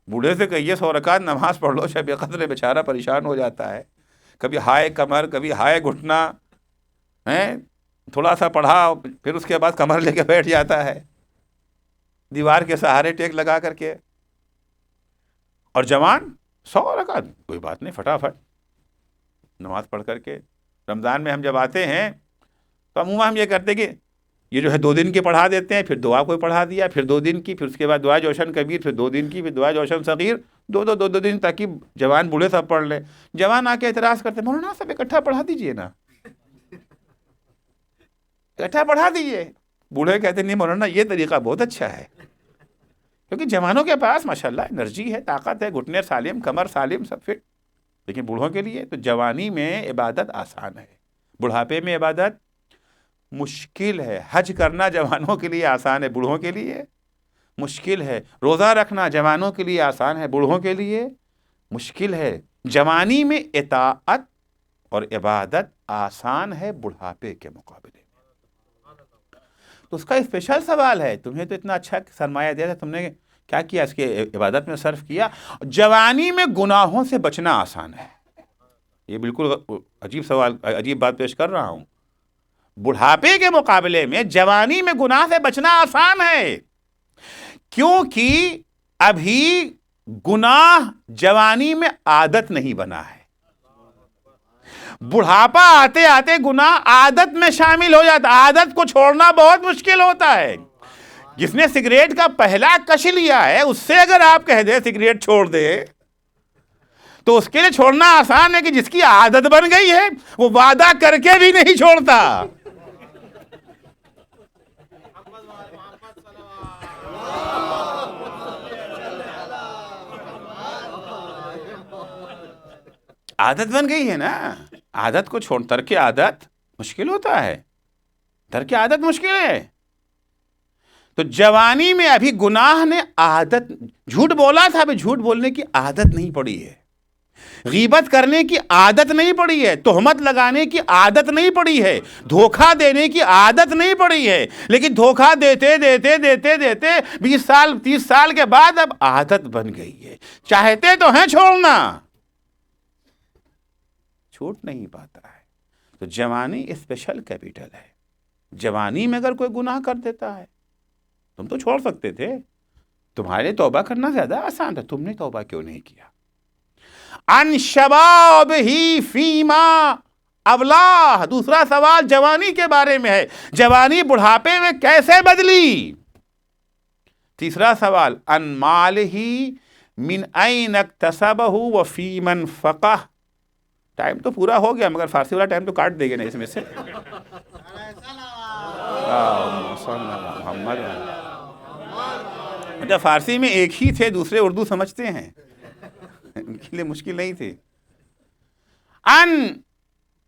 بوڑھے سے کہیے 100 رکعت نماز پڑھ لو، شب قدر بیچارہ پریشان ہو جاتا ہے. کبھی ہائے کمر، کبھی ہائے گھٹنا، تھوڑا سا پڑھا پھر اس کے بعد کمر لے کے بیٹھ جاتا ہے دیوار کے سہارے ٹیک لگا کر کے. اور جوان 100 رکعت کوئی بات نہیں، فٹافٹ نماز پڑھ کر کے. رمضان میں ہم جب آتے ہیں تو عموماً ہم یہ کرتے کہ یہ جو ہے 2 دن کی پڑھا دیتے ہیں، پھر دعا کوئی پڑھا دیا، پھر 2 دن کی، پھر اس کے بعد دعا جوشن کبیر، پھر 2 دن کی، پھر دعا جوشن صغیر، دو دن تاکہ جوان بوڑھے سب پڑھ لیں. جوان آ کے اعتراض کرتے مولانا صاحب اکٹھا پڑھا دیجئے نا، اکٹھا پڑھا دیجئے. بوڑھے کہتے نہیں مولانا یہ طریقہ بہت اچھا ہے، کیونکہ جوانوں کے پاس ماشاءاللہ انرجی ہے، طاقت ہے، گھٹنے سالم، کمر سالم، سب فٹ. لیکن بوڑھوں کے لیے تو جوانی میں عبادت آسان ہے، بڑھاپے میں عبادت مشکل ہے. حج کرنا جوانوں کے لیے آسان ہے، بوڑھوں کے لیے مشکل ہے. روزہ رکھنا جوانوں کے لیے آسان ہے، بوڑھوں کے لیے مشکل ہے. جوانی میں اطاعت اور عبادت آسان ہے بڑھاپے کے مقابلے میں. تو اس کا اسپیشل سوال ہے، تمہیں تو اتنا اچھا سرمایہ دیا تھا، تم نے کیا کیا اس کے عبادت میں صرف کیا؟ جوانی میں گناہوں سے بچنا آسان ہے. یہ بالکل عجیب سوال، عجیب بات پیش کر رہا ہوں. بڑھاپے کے مقابلے میں جوانی میں گناہ سے بچنا آسان ہے، کیونکہ ابھی گناہ جوانی میں عادت نہیں بنا ہے. بڑھاپا آتے آتے گناہ عادت میں شامل ہو جاتا. عادت کو چھوڑنا بہت مشکل ہوتا ہے. جس نے سگریٹ کا پہلا کش لیا ہے اس سے اگر آپ کہہ دیں سگریٹ چھوڑ دے تو اس کے لیے چھوڑنا آسان ہے کہ جس کی عادت بن گئی ہے وہ وعدہ کر کے بھی نہیں چھوڑتا. عادت بن گئی ہے نا، عادت کو چھوڑ، ترک عادت مشکل ہوتا ہے، ترک عادت مشکل ہے. تو جوانی میں ابھی گناہ نے عادت، جھوٹ بولا تھا، ابھی جھوٹ بولنے کی عادت نہیں پڑی ہے، غیبت کرنے کی عادت نہیں پڑی ہے، تہمت لگانے کی عادت نہیں پڑی ہے، دھوکہ دینے کی عادت نہیں پڑی ہے. لیکن دھوکہ دیتے دیتے دیتے دیتے 20 سال 30 سال کے بعد اب عادت بن گئی ہے. چاہتے تو ہیں چھوڑنا، چھوٹ نہیں پاتا ہے. تو جوانی اسپیشل کیپٹل ہے. جوانی میں اگر کوئی گناہ کر دیتا ہے، تم تو چھوڑ سکتے تھے، تمہارے توبہ کرنا زیادہ آسان تھا، تم نے توبہ کیوں نہیں کیا؟ ان شباب ہی فیما ابلاہ. دوسرا سوال جوانی کے بارے میں ہے، جوانی بڑھاپے میں کیسے بدلی؟ تیسرا سوال ان مال ہی من این اکتسبہ وفی من فقہ. ٹائم تو پورا ہو گیا مگر فارسی والا ٹائم تو کاٹ دے گا نا اس میں سے. محمد اچھا فارسی میں ایک ہی تھے، دوسرے اردو سمجھتے ہیں، ان کے لیے مشکل نہیں تھی. ان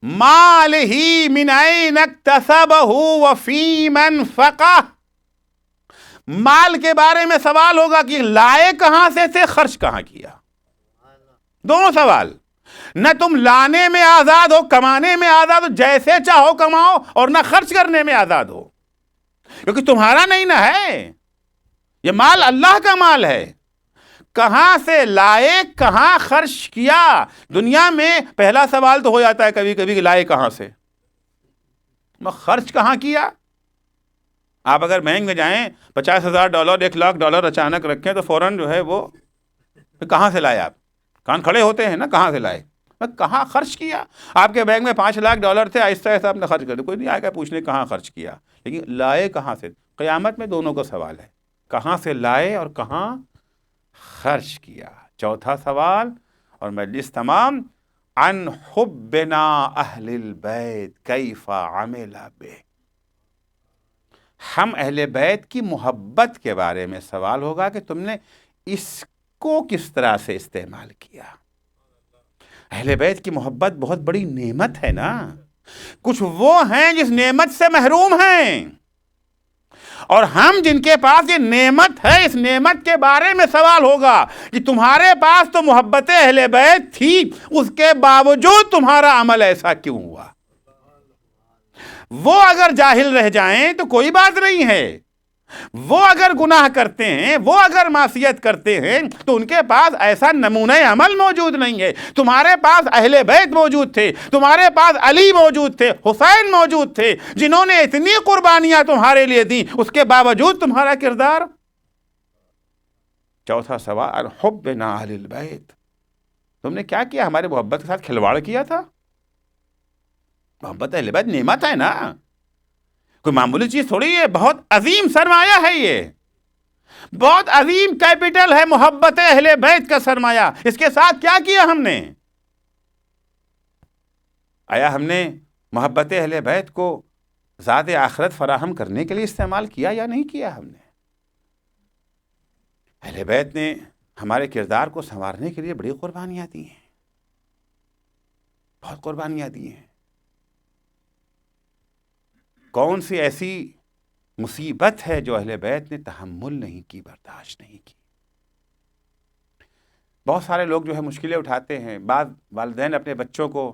مال ہی من این اکتسبہ وفی من فقہ. مال کے بارے میں سوال ہوگا کہ لائے کہاں سے تھے، خرچ کہاں کیا. دونوں سوال. نہ تم لانے میں آزاد ہو، کمانے میں آزاد ہو، جیسے چاہو کماؤ، اور نہ خرچ کرنے میں آزاد ہو، کیونکہ تمہارا نہیں نہ ہے، یہ مال اللہ کا مال ہے. کہاں سے لائے، کہاں خرچ کیا. دنیا میں پہلا سوال تو ہو جاتا ہے کبھی کبھی کہ لائے کہاں سے، خرچ کہاں کیا. آپ اگر بینک میں جائیں $50,000 $1,00,000 اچانک رکھیں تو فوراً جو ہے وہ کہاں سے لائے، آپ کان کھڑے ہوتے ہیں نا، کہاں سے لائے، کہاں خرچ کیا. آپ کے بینک میں $5,00,000 تھے، آہستہ آہستہ آپ نے خرچ کر دیا، کوئی نہیں آئے گا پوچھنے کہاں خرچ کیا. لیکن لائے کہاں سے، قیامت میں دونوں کا سوال ہے، کہاں سے لائے اور کہاں خرچ کیا. چوتھا سوال اور مجلس تمام. ان حبنا اہل البیت کیف عمل بہ. ہم اہل بیت کی محبت کے بارے میں سوال ہوگا کہ تم نے اس کو کس طرح سے استعمال کیا. اہل بیت کی محبت بہت بڑی نعمت ہے نا. کچھ وہ ہیں جس نعمت سے محروم ہیں، اور ہم جن کے پاس یہ نعمت ہے، اس نعمت کے بارے میں سوال ہوگا کہ تمہارے پاس تو محبت اہل بیت تھی، اس کے باوجود تمہارا عمل ایسا کیوں ہوا؟ وہ اگر جاہل رہ جائیں تو کوئی بات نہیں ہے، وہ اگر گناہ کرتے ہیں، وہ اگر معصیت کرتے ہیں تو ان کے پاس ایسا نمونہ عمل موجود نہیں ہے۔ تمہارے پاس اہل بیت موجود تھے، تمہارے پاس علی موجود تھے، حسین موجود تھے، جنہوں نے اتنی قربانیاں تمہارے لیے دیں، اس کے باوجود تمہارا کردار۔ چوتھا سوال، حبنا اہل البیت، تم نے کیا کیا؟ ہمارے محبت کے ساتھ کھلواڑ کیا تھا؟ محبت اہل بیت نعمت ہے نا، کوئی معمولی چیز تھوڑی ہے، بہت عظیم سرمایہ ہے، یہ بہت عظیم کیپٹل ہے محبت اہل بیت کا سرمایہ۔ اس کے ساتھ کیا کیا ہم نے؟ آیا ہم نے محبت اہل بیت کو ذات آخرت فراہم کرنے کے لیے استعمال کیا یا نہیں کیا؟ ہم نے اہل بیت نے ہمارے کردار کو سنوارنے کے لیے بڑی قربانیاں دی ہیں، بہت قربانیاں دی ہیں۔ کون سی ایسی مصیبت ہے جو اہل بیت نے تحمل نہیں کی، برداشت نہیں کی؟ بہت سارے لوگ جو ہے مشکلیں اٹھاتے ہیں، بعض والدین اپنے بچوں کو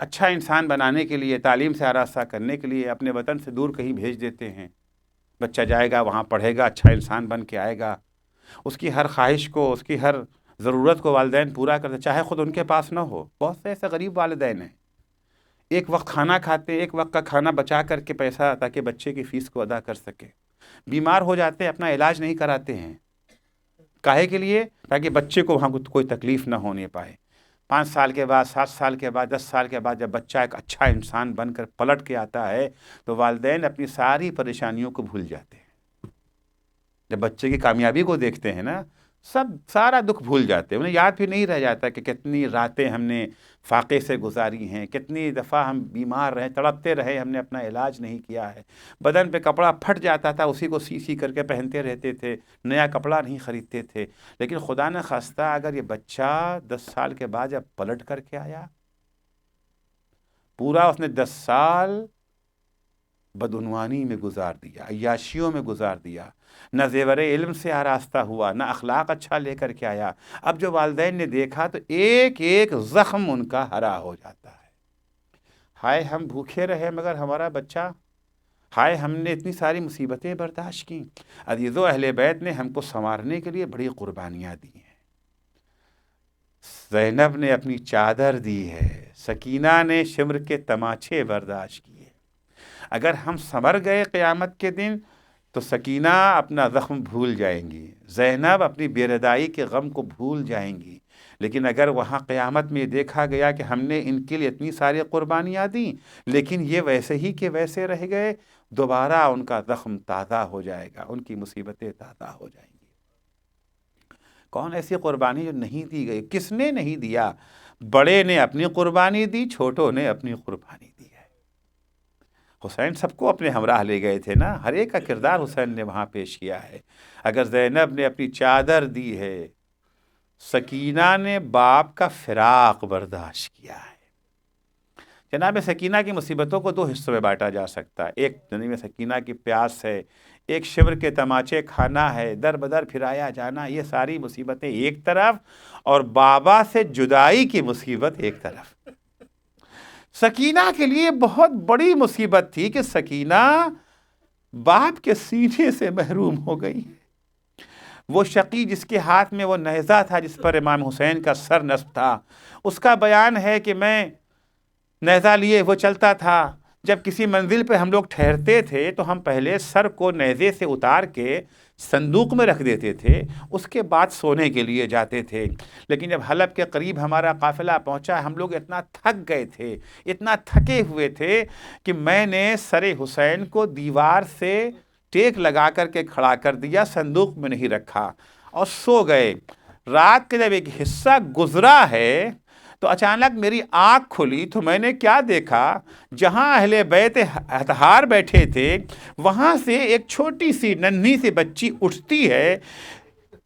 اچھا انسان بنانے کے لیے، تعلیم سے آراستہ کرنے کے لیے اپنے وطن سے دور کہیں بھیج دیتے ہیں۔ بچہ جائے گا، وہاں پڑھے گا، اچھا انسان بن کے آئے گا، اس کی ہر خواہش کو، اس کی ہر ضرورت کو والدین پورا کرتے، چاہے خود ان کے پاس نہ ہو۔ بہت سے ایسے غریب والدین ہیں، ایک وقت کھانا کھاتے، ایک وقت کا کھانا بچا کر کے پیسہ تاکہ بچے کی فیس کو ادا کر سکے، بیمار ہو جاتے اپنا علاج نہیں کراتے ہیں، کاہے کے لیے؟ تاکہ بچے کو وہاں کوئی تکلیف نہ ہونے پائے۔ 5 سال کے بعد، 7 سال کے بعد، 10 سال کے بعد جب بچہ ایک اچھا انسان بن کر پلٹ کے آتا ہے تو والدین اپنی ساری پریشانیوں کو بھول جاتے ہیں۔ جب بچے کی کامیابی کو دیکھتے ہیں نا، سارا دکھ بھول جاتے ہیں، انہیں یاد بھی نہیں رہ جاتا کہ کتنی راتیں ہم نے فاقے سے گزاری ہیں، کتنی دفعہ ہم بیمار رہے، تڑپتے رہے، ہم نے اپنا علاج نہیں کیا ہے، بدن پہ کپڑا پھٹ جاتا تھا، اسی کو سی کر کے پہنتے رہتے تھے، نیا کپڑا نہیں خریدتے تھے۔ لیکن خدا نہ خواستہ اگر یہ بچہ 10 سال کے بعد جب پلٹ کر کے آیا، پورا اس نے 10 سال بدعنوانی میں گزار دیا، عیاشیوں میں گزار دیا، نہ زیور علم سے آراستہ ہوا، نہ اخلاق اچھا لے کر کے آیا۔ اب جو والدین نے دیکھا تو ایک ایک زخم ان کا ہرا ہو جاتا ہے۔ ہائے ہم بھوکے رہے مگر ہمارا بچہ، ہائے ہم نے اتنی ساری مصیبتیں برداشت کی۔ عزیزو، اہل بیت نے ہم کو سنوارنے کے لیے بڑی قربانیاں دی ہیں۔ زینب نے اپنی چادر دی ہے، سکینہ نے شمر کے تماچے برداشت کیے۔ اگر ہم سنور گئے قیامت کے دن تو سکینہ اپنا زخم بھول جائیں گی، زینب اپنی بے ردائی کے غم کو بھول جائیں گی۔ لیکن اگر وہاں قیامت میں دیکھا گیا کہ ہم نے ان کے لیے اتنی ساری قربانیاں دیں لیکن یہ ویسے ہی کہ ویسے رہ گئے، دوبارہ ان کا زخم تازہ ہو جائے گا، ان کی مصیبتیں تازہ ہو جائیں گی۔ کون ایسی قربانی جو نہیں دی گئی؟ کس نے نہیں دیا؟ بڑے نے اپنی قربانی دی، چھوٹوں نے اپنی قربانی دی ہے۔ حسین سب کو اپنے ہمراہ لے گئے تھے نا، ہر ایک کا کردار حسین نے وہاں پیش کیا ہے۔ اگر زینب نے اپنی چادر دی ہے، سکینہ نے باپ کا فراق برداشت کیا ہے۔ جناب سکینہ کی مصیبتوں کو 2 حصوں میں بانٹا جا سکتا ہے۔ ایک جناب سکینہ کی پیاس ہے، ایک شمر کے تماچے کھانا ہے، در بدر پھرایا جانا، یہ ساری مصیبتیں ایک طرف، اور بابا سے جدائی کی مصیبت ایک طرف۔ سکینہ کے لیے بہت بڑی مصیبت تھی کہ سکینہ باپ کے سینے سے محروم ہو گئی۔ وہ شقی جس کے ہاتھ میں وہ نیزہ تھا جس پر امام حسین کا سر نصب تھا، اس کا بیان ہے کہ میں نیزہ لیے وہ چلتا تھا، جب کسی منزل پہ ہم لوگ ٹھہرتے تھے تو ہم پہلے سر کو نیزے سے اتار کے صندوق میں رکھ دیتے تھے، اس کے بعد سونے کے لیے جاتے تھے۔ لیکن جب حلب کے قریب ہمارا قافلہ پہنچا، ہم لوگ اتنا تھک گئے تھے، اتنا تھکے ہوئے تھے کہ میں نے سر حسین کو دیوار سے ٹیک لگا کر کے کھڑا کر دیا، صندوق میں نہیں رکھا، اور سو گئے۔ رات کے جب ایک حصہ گزرا ہے تو اچانک میری آنکھ کھلی تو میں نے کیا دیکھا، جہاں اہل بیت اطہار بیٹھے تھے وہاں سے ایک چھوٹی سی ننھی سی بچی اٹھتی ہے،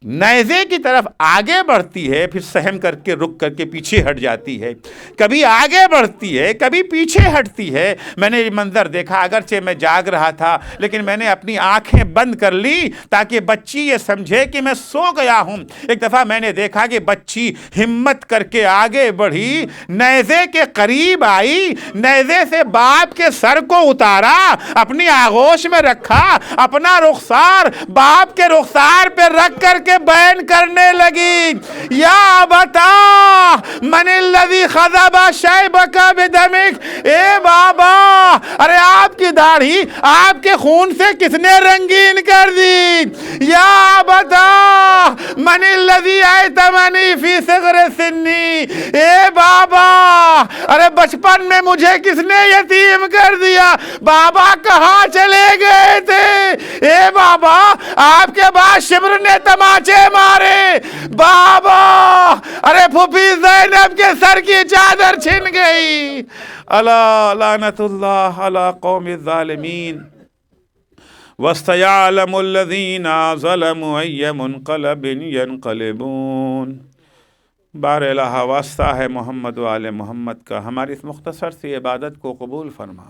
نیزے کی طرف آگے بڑھتی ہے، پھر سہم کر کے رک کر کے پیچھے ہٹ جاتی ہے، کبھی آگے بڑھتی ہے کبھی پیچھے ہٹتی ہے۔ میں نے یہ منظر دیکھا، اگرچہ میں جاگ رہا تھا لیکن میں نے اپنی آنکھیں بند کر لی تاکہ بچی یہ سمجھے کہ میں سو گیا ہوں۔ ایک دفعہ میں نے دیکھا کہ بچی ہمت کر کے آگے بڑھی، نیزے کے قریب آئی، نیزے سے باپ کے سر کو اتارا، اپنی آغوش میں رکھا، اپنا رخسار باپ کے رخسار پہ رکھ کر کے بیان کرنے لگی، یا بتا من الذی خضب شیبک بدمک، اے بابا ارے آپ کی داڑھی آپ کے خون سے کس نے رنگین کر دی، یا بتا من الذی ایتمنی فی صغر سنی، اے بابا ارے بچپن میں مجھے کس نے یتیم کر دیا، بابا کہاں چلے گئے تھے، اے بابا آپ کے بعد شبر نے تماچے مارے، بابا ارے پھوپھی زینب کے سر کی چادر چھن گئی، الا لعنت اللہ علی قوم الظالمین وَسَيَعْلَمُ الَّذِينَ ظَلَمُوا أَيَّ مُنْقَلَبٍ يَنْقَلِبُونَ۔ بار الہ واسطہ ہے محمد و آل محمد کا، ہماری اس مختصر سی عبادت کو قبول فرما،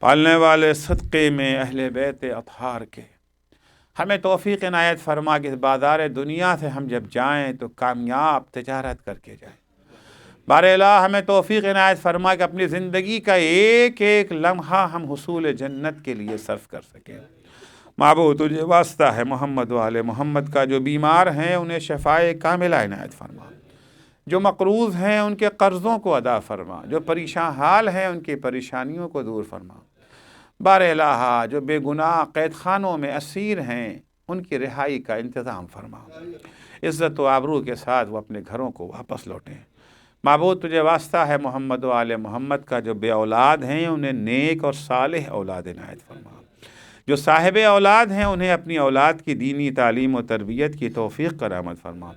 پالنے والے صدقے میں اہل بیت اطہار کے ہمیں توفیق عنایت فرما کہ اس بازار دنیا سے ہم جب جائیں تو کامیاب تجارت کر کے جائیں۔ بار الہ ہمیں توفیق عنایت فرما کہ اپنی زندگی کا ایک ایک لمحہ ہم حصول جنت کے لیے صرف کر سکیں۔ معبود تجھے واسطہ ہے محمد و آل محمد کا، جو بیمار ہیں انہیں شفائے کاملہ عنایت فرما، جو مقروض ہیں ان کے قرضوں کو ادا فرما، جو پریشان حال ہیں ان کی پریشانیوں کو دور فرما۔ بار الہ جو بے گناہ قید خانوں میں اسیر ہیں ان کی رہائی کا انتظام فرما، عزت و آبرو کے ساتھ وہ اپنے گھروں کو واپس لوٹیں۔ معبود تجھے واسطہ ہے محمد و آل محمد کا، جو بے اولاد ہیں انہیں نیک اور صالح اولاد عنایت فرما، جو صاحب اولاد ہیں انہیں اپنی اولاد کی دینی تعلیم و تربیت کی توفیق کرامت فرما۔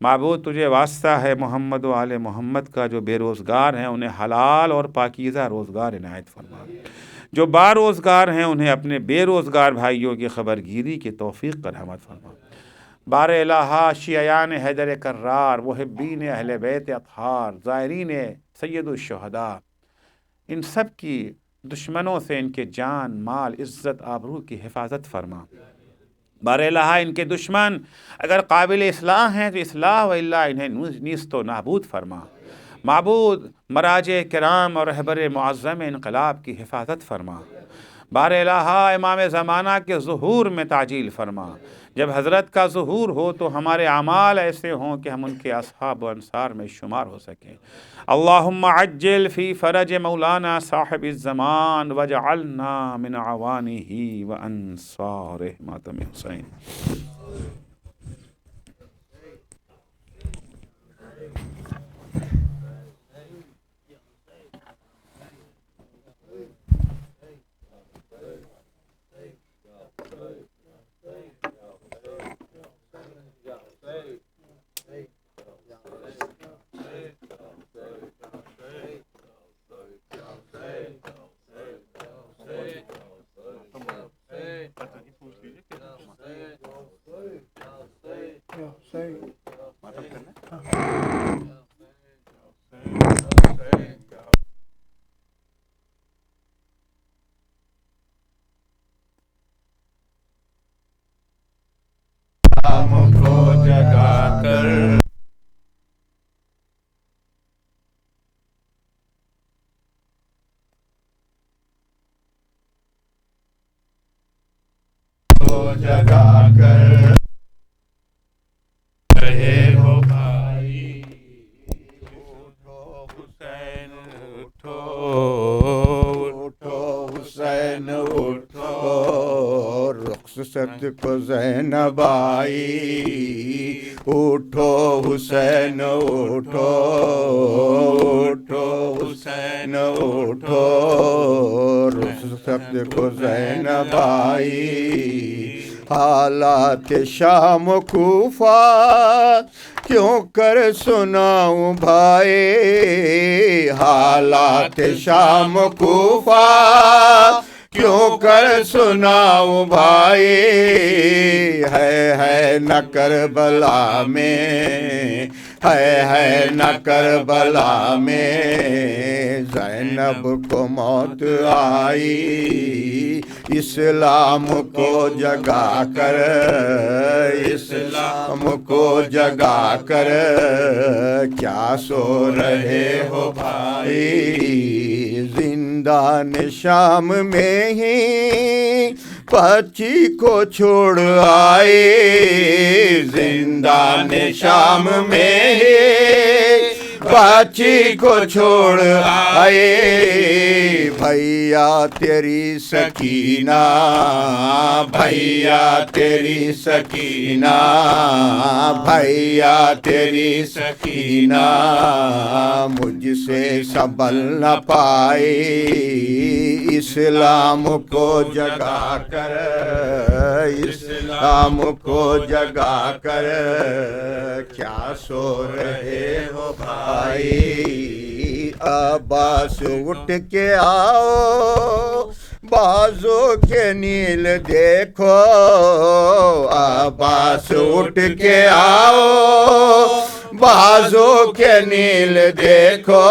معبود تجھے واسطہ ہے محمد و آل محمد کا، جو بے روزگار ہیں انہیں حلال اور پاکیزہ روزگار عنایت فرما، جو با روزگار ہیں انہیں اپنے بے روزگار بھائیوں کی خبرگیری کی توفیق کرامت فرما۔ بار الہ شیعیان حیدر کرار، محبین اہل بیت اطہار، زائرین سید الشہداء، ان سب کی دشمنوں سے ان کے جان مال عزت آبرو کی حفاظت فرما۔ بار الہ ان کے دشمن اگر قابل اصلاح ہیں تو اصلاح، و الا انہیں نیست و نابود فرما۔ معبود مراجع کرام اور رہبر معظم انقلاب کی حفاظت فرما۔ بار الہ امام زمانہ کے ظہور میں تعجیل فرما، جب حضرت کا ظہور ہو تو ہمارے اعمال ایسے ہوں کہ ہم ان کے اصحاب و انصار میں شمار ہو سکیں۔ اللہم عجل فی فرج مولانا صاحب الزمان وجعلنا من عوانہ و انصارہ، ماتم حسین۔ جگا کر رہے ہو بھائی، اٹھو حسین اٹھو، اٹھو حسین اٹھو، رخصت کو زینب آئی، اٹھو حسین اٹھو، اٹھو حسین اٹھو، رخصت کو زینب آئی۔ حالات شام کوفہ کیوں کر سناؤں بھائی، حالات شام کوفہ کیوں کر سناؤں بھائی، ہے نہ کربلا میں، ہے نہ کربلا میں زینب کو موت آئی، اسلام کو جگا کر، اسلام کو جگا کر کیا سو رہے ہو بھائی، زندان شام میں ہی بچی کو چھوڑ آئے، زندان شام میں ہی بچی کو چھوڑ آئے، بھیا تیری سکینہ، بھیا تیری سکینہ، بھیا تیری سکینہ مجھ سے سنبھل نہ پائی، اسلام کو جگا کر، اسلام کو جگا کر کیا سو رہے ہو بھائی، عباس اٹھ کے آؤ، بازو کے نیل دیکھو، عباس اٹھ کے آؤ، بازو کے نیل دیکھو،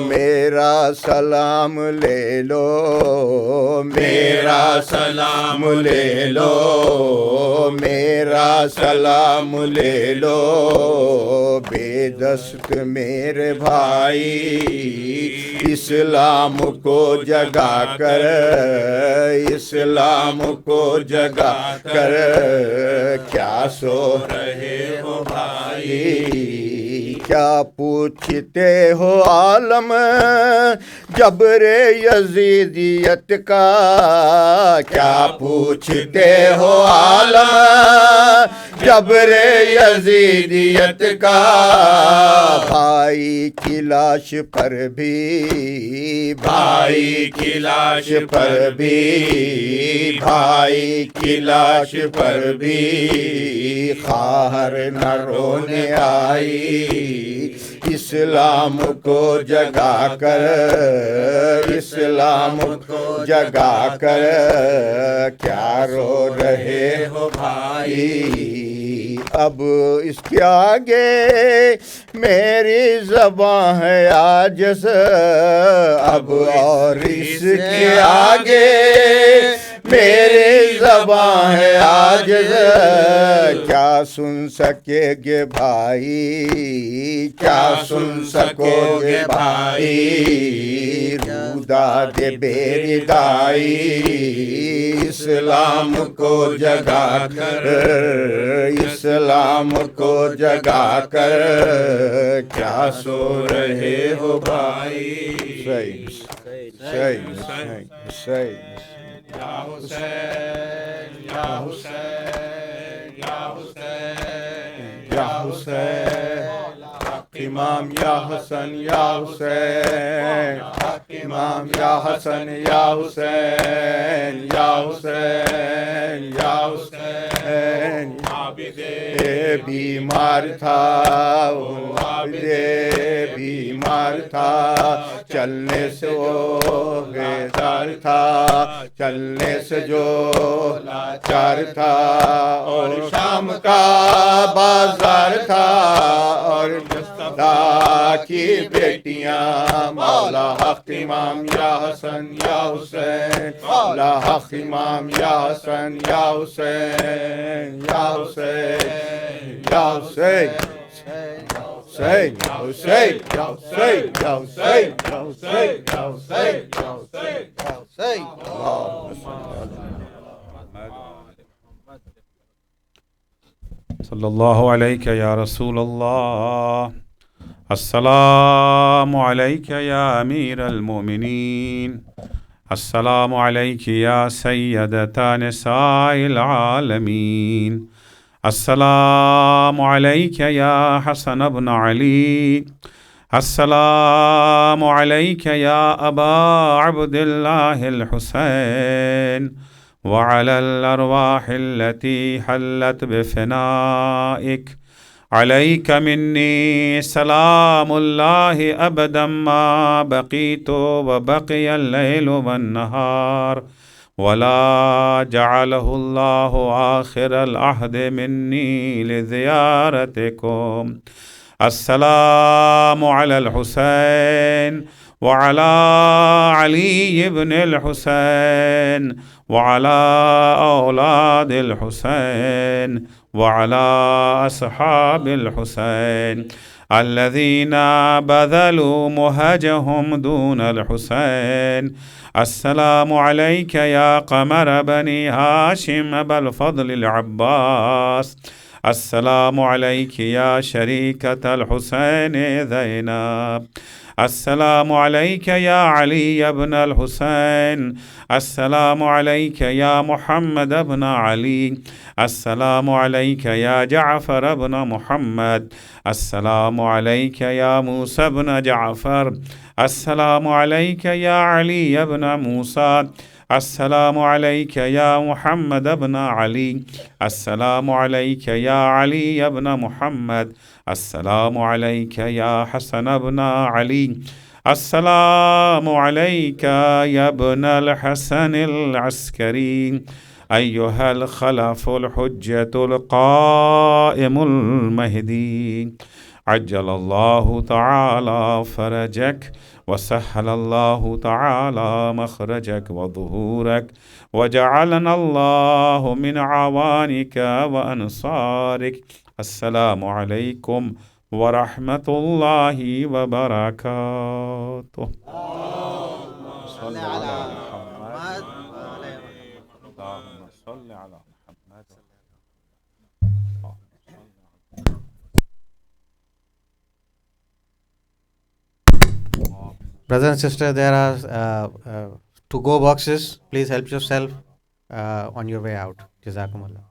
میرا سلام لے لو، میرا سلام لے لو، میرا سلام لے لو، بے دست میرے بھائی، اسلام کو جگا کر، اسلام کو جگا کر کیا سو رہے ہو بھائی، کیا پوچھتے ہو عالم جبر یزیدیت کا، کیا پوچھتے ہو عالم جبر یزیدیت کا، بھائی کی لاش پر بھی، بھائی کی لاش پر بھی، بھائی کی لاش پر بھی خواہر نہ رونے آئی، اسلام کو جگا کر، اسلام کو جگا کر کیا رو رہے ہو بھائی، اب اس کے آگے میری زباں ہے عاجز، اب اور اس کے آگے میری زباں ہے عاجز، کیا سن سکے گے بھائی، کیا سن سکو گے بھائی، رودا دے بیری دائی، اسلام کو جگا کر، اسلام کو جگا کر کیا سو رہے ہو بھائی، صحیح صحیح صحیح صحیح، یا حسین یا حسین یا حسین یا حسین، امام یا حسن یا حسین، امام یا حسن یا حسین یا حسین یا حسین، عابد بیمار تھا، عابد بیمار تھا، چلنے سے وہ بیزار تھا، چلنے سے جو لاچار تھا، اور شام کا بازار تھا، اور جسدا کی بیٹیاں، مولا حق امام یا حسن یا حسین، مولا حق امام یا حسن یا حسین یا حسین یا حسین، حسین یا حسین یا حسین یا حسین یا حسین یا حسین یا حسین یا حسین، اللہم صل صلی اللہ علیہ یا رسول اللہ، السلام علیک یا امیر المومنین، السلام علیک یا سیدتا نساء العالمین، السلام علیک یا حسن ابن علی، السلام علیک یا ابا عبد اللہ الحسین، وعلى الأرواح التي حلت بفنائك عليك مني سلام الله أبدا ما بقيت وبقي الليل والنهار، ولا جعله الله آخر العهد مني لزيارتكم. السلام على الحسين وعلى علي بن الحسين وعلى أولاد الحسين وعلى أصحاب الحسين الذين بذلوا مهجهم دون الحسين. السلام عليك يا قمر بني هاشم أبا الفضل العباس. السلام عليك يا شريكة الحسين زينب. السلام عليك يا علي بن الحسين. السلام عليك يا محمد بن علي. السلام عليك يا جعفر بن محمد. السلام عليك يا موسى بن جعفر. السلام عليك يا علي بن موسى. السلام عليك يا محمد بن علي. السلام عليك يا علي بن محمد. السلام عليك يا حسن بن علي. السلام عليك يا ابن الحسن العسكري أيها الخلف الحجة القائم المهدي. عجل الله تعالى فرجك وسهل الله تعالى مخرجك وظهورك، وجعلنا الله من عوانك وأنصارك. السلام عليكم ورحمة الله وبركاته. صل على محمد. اللهم صل على محمد. Brothers and sisters, there are to-go boxes. Please help yourself on your way out. Jazakumullah.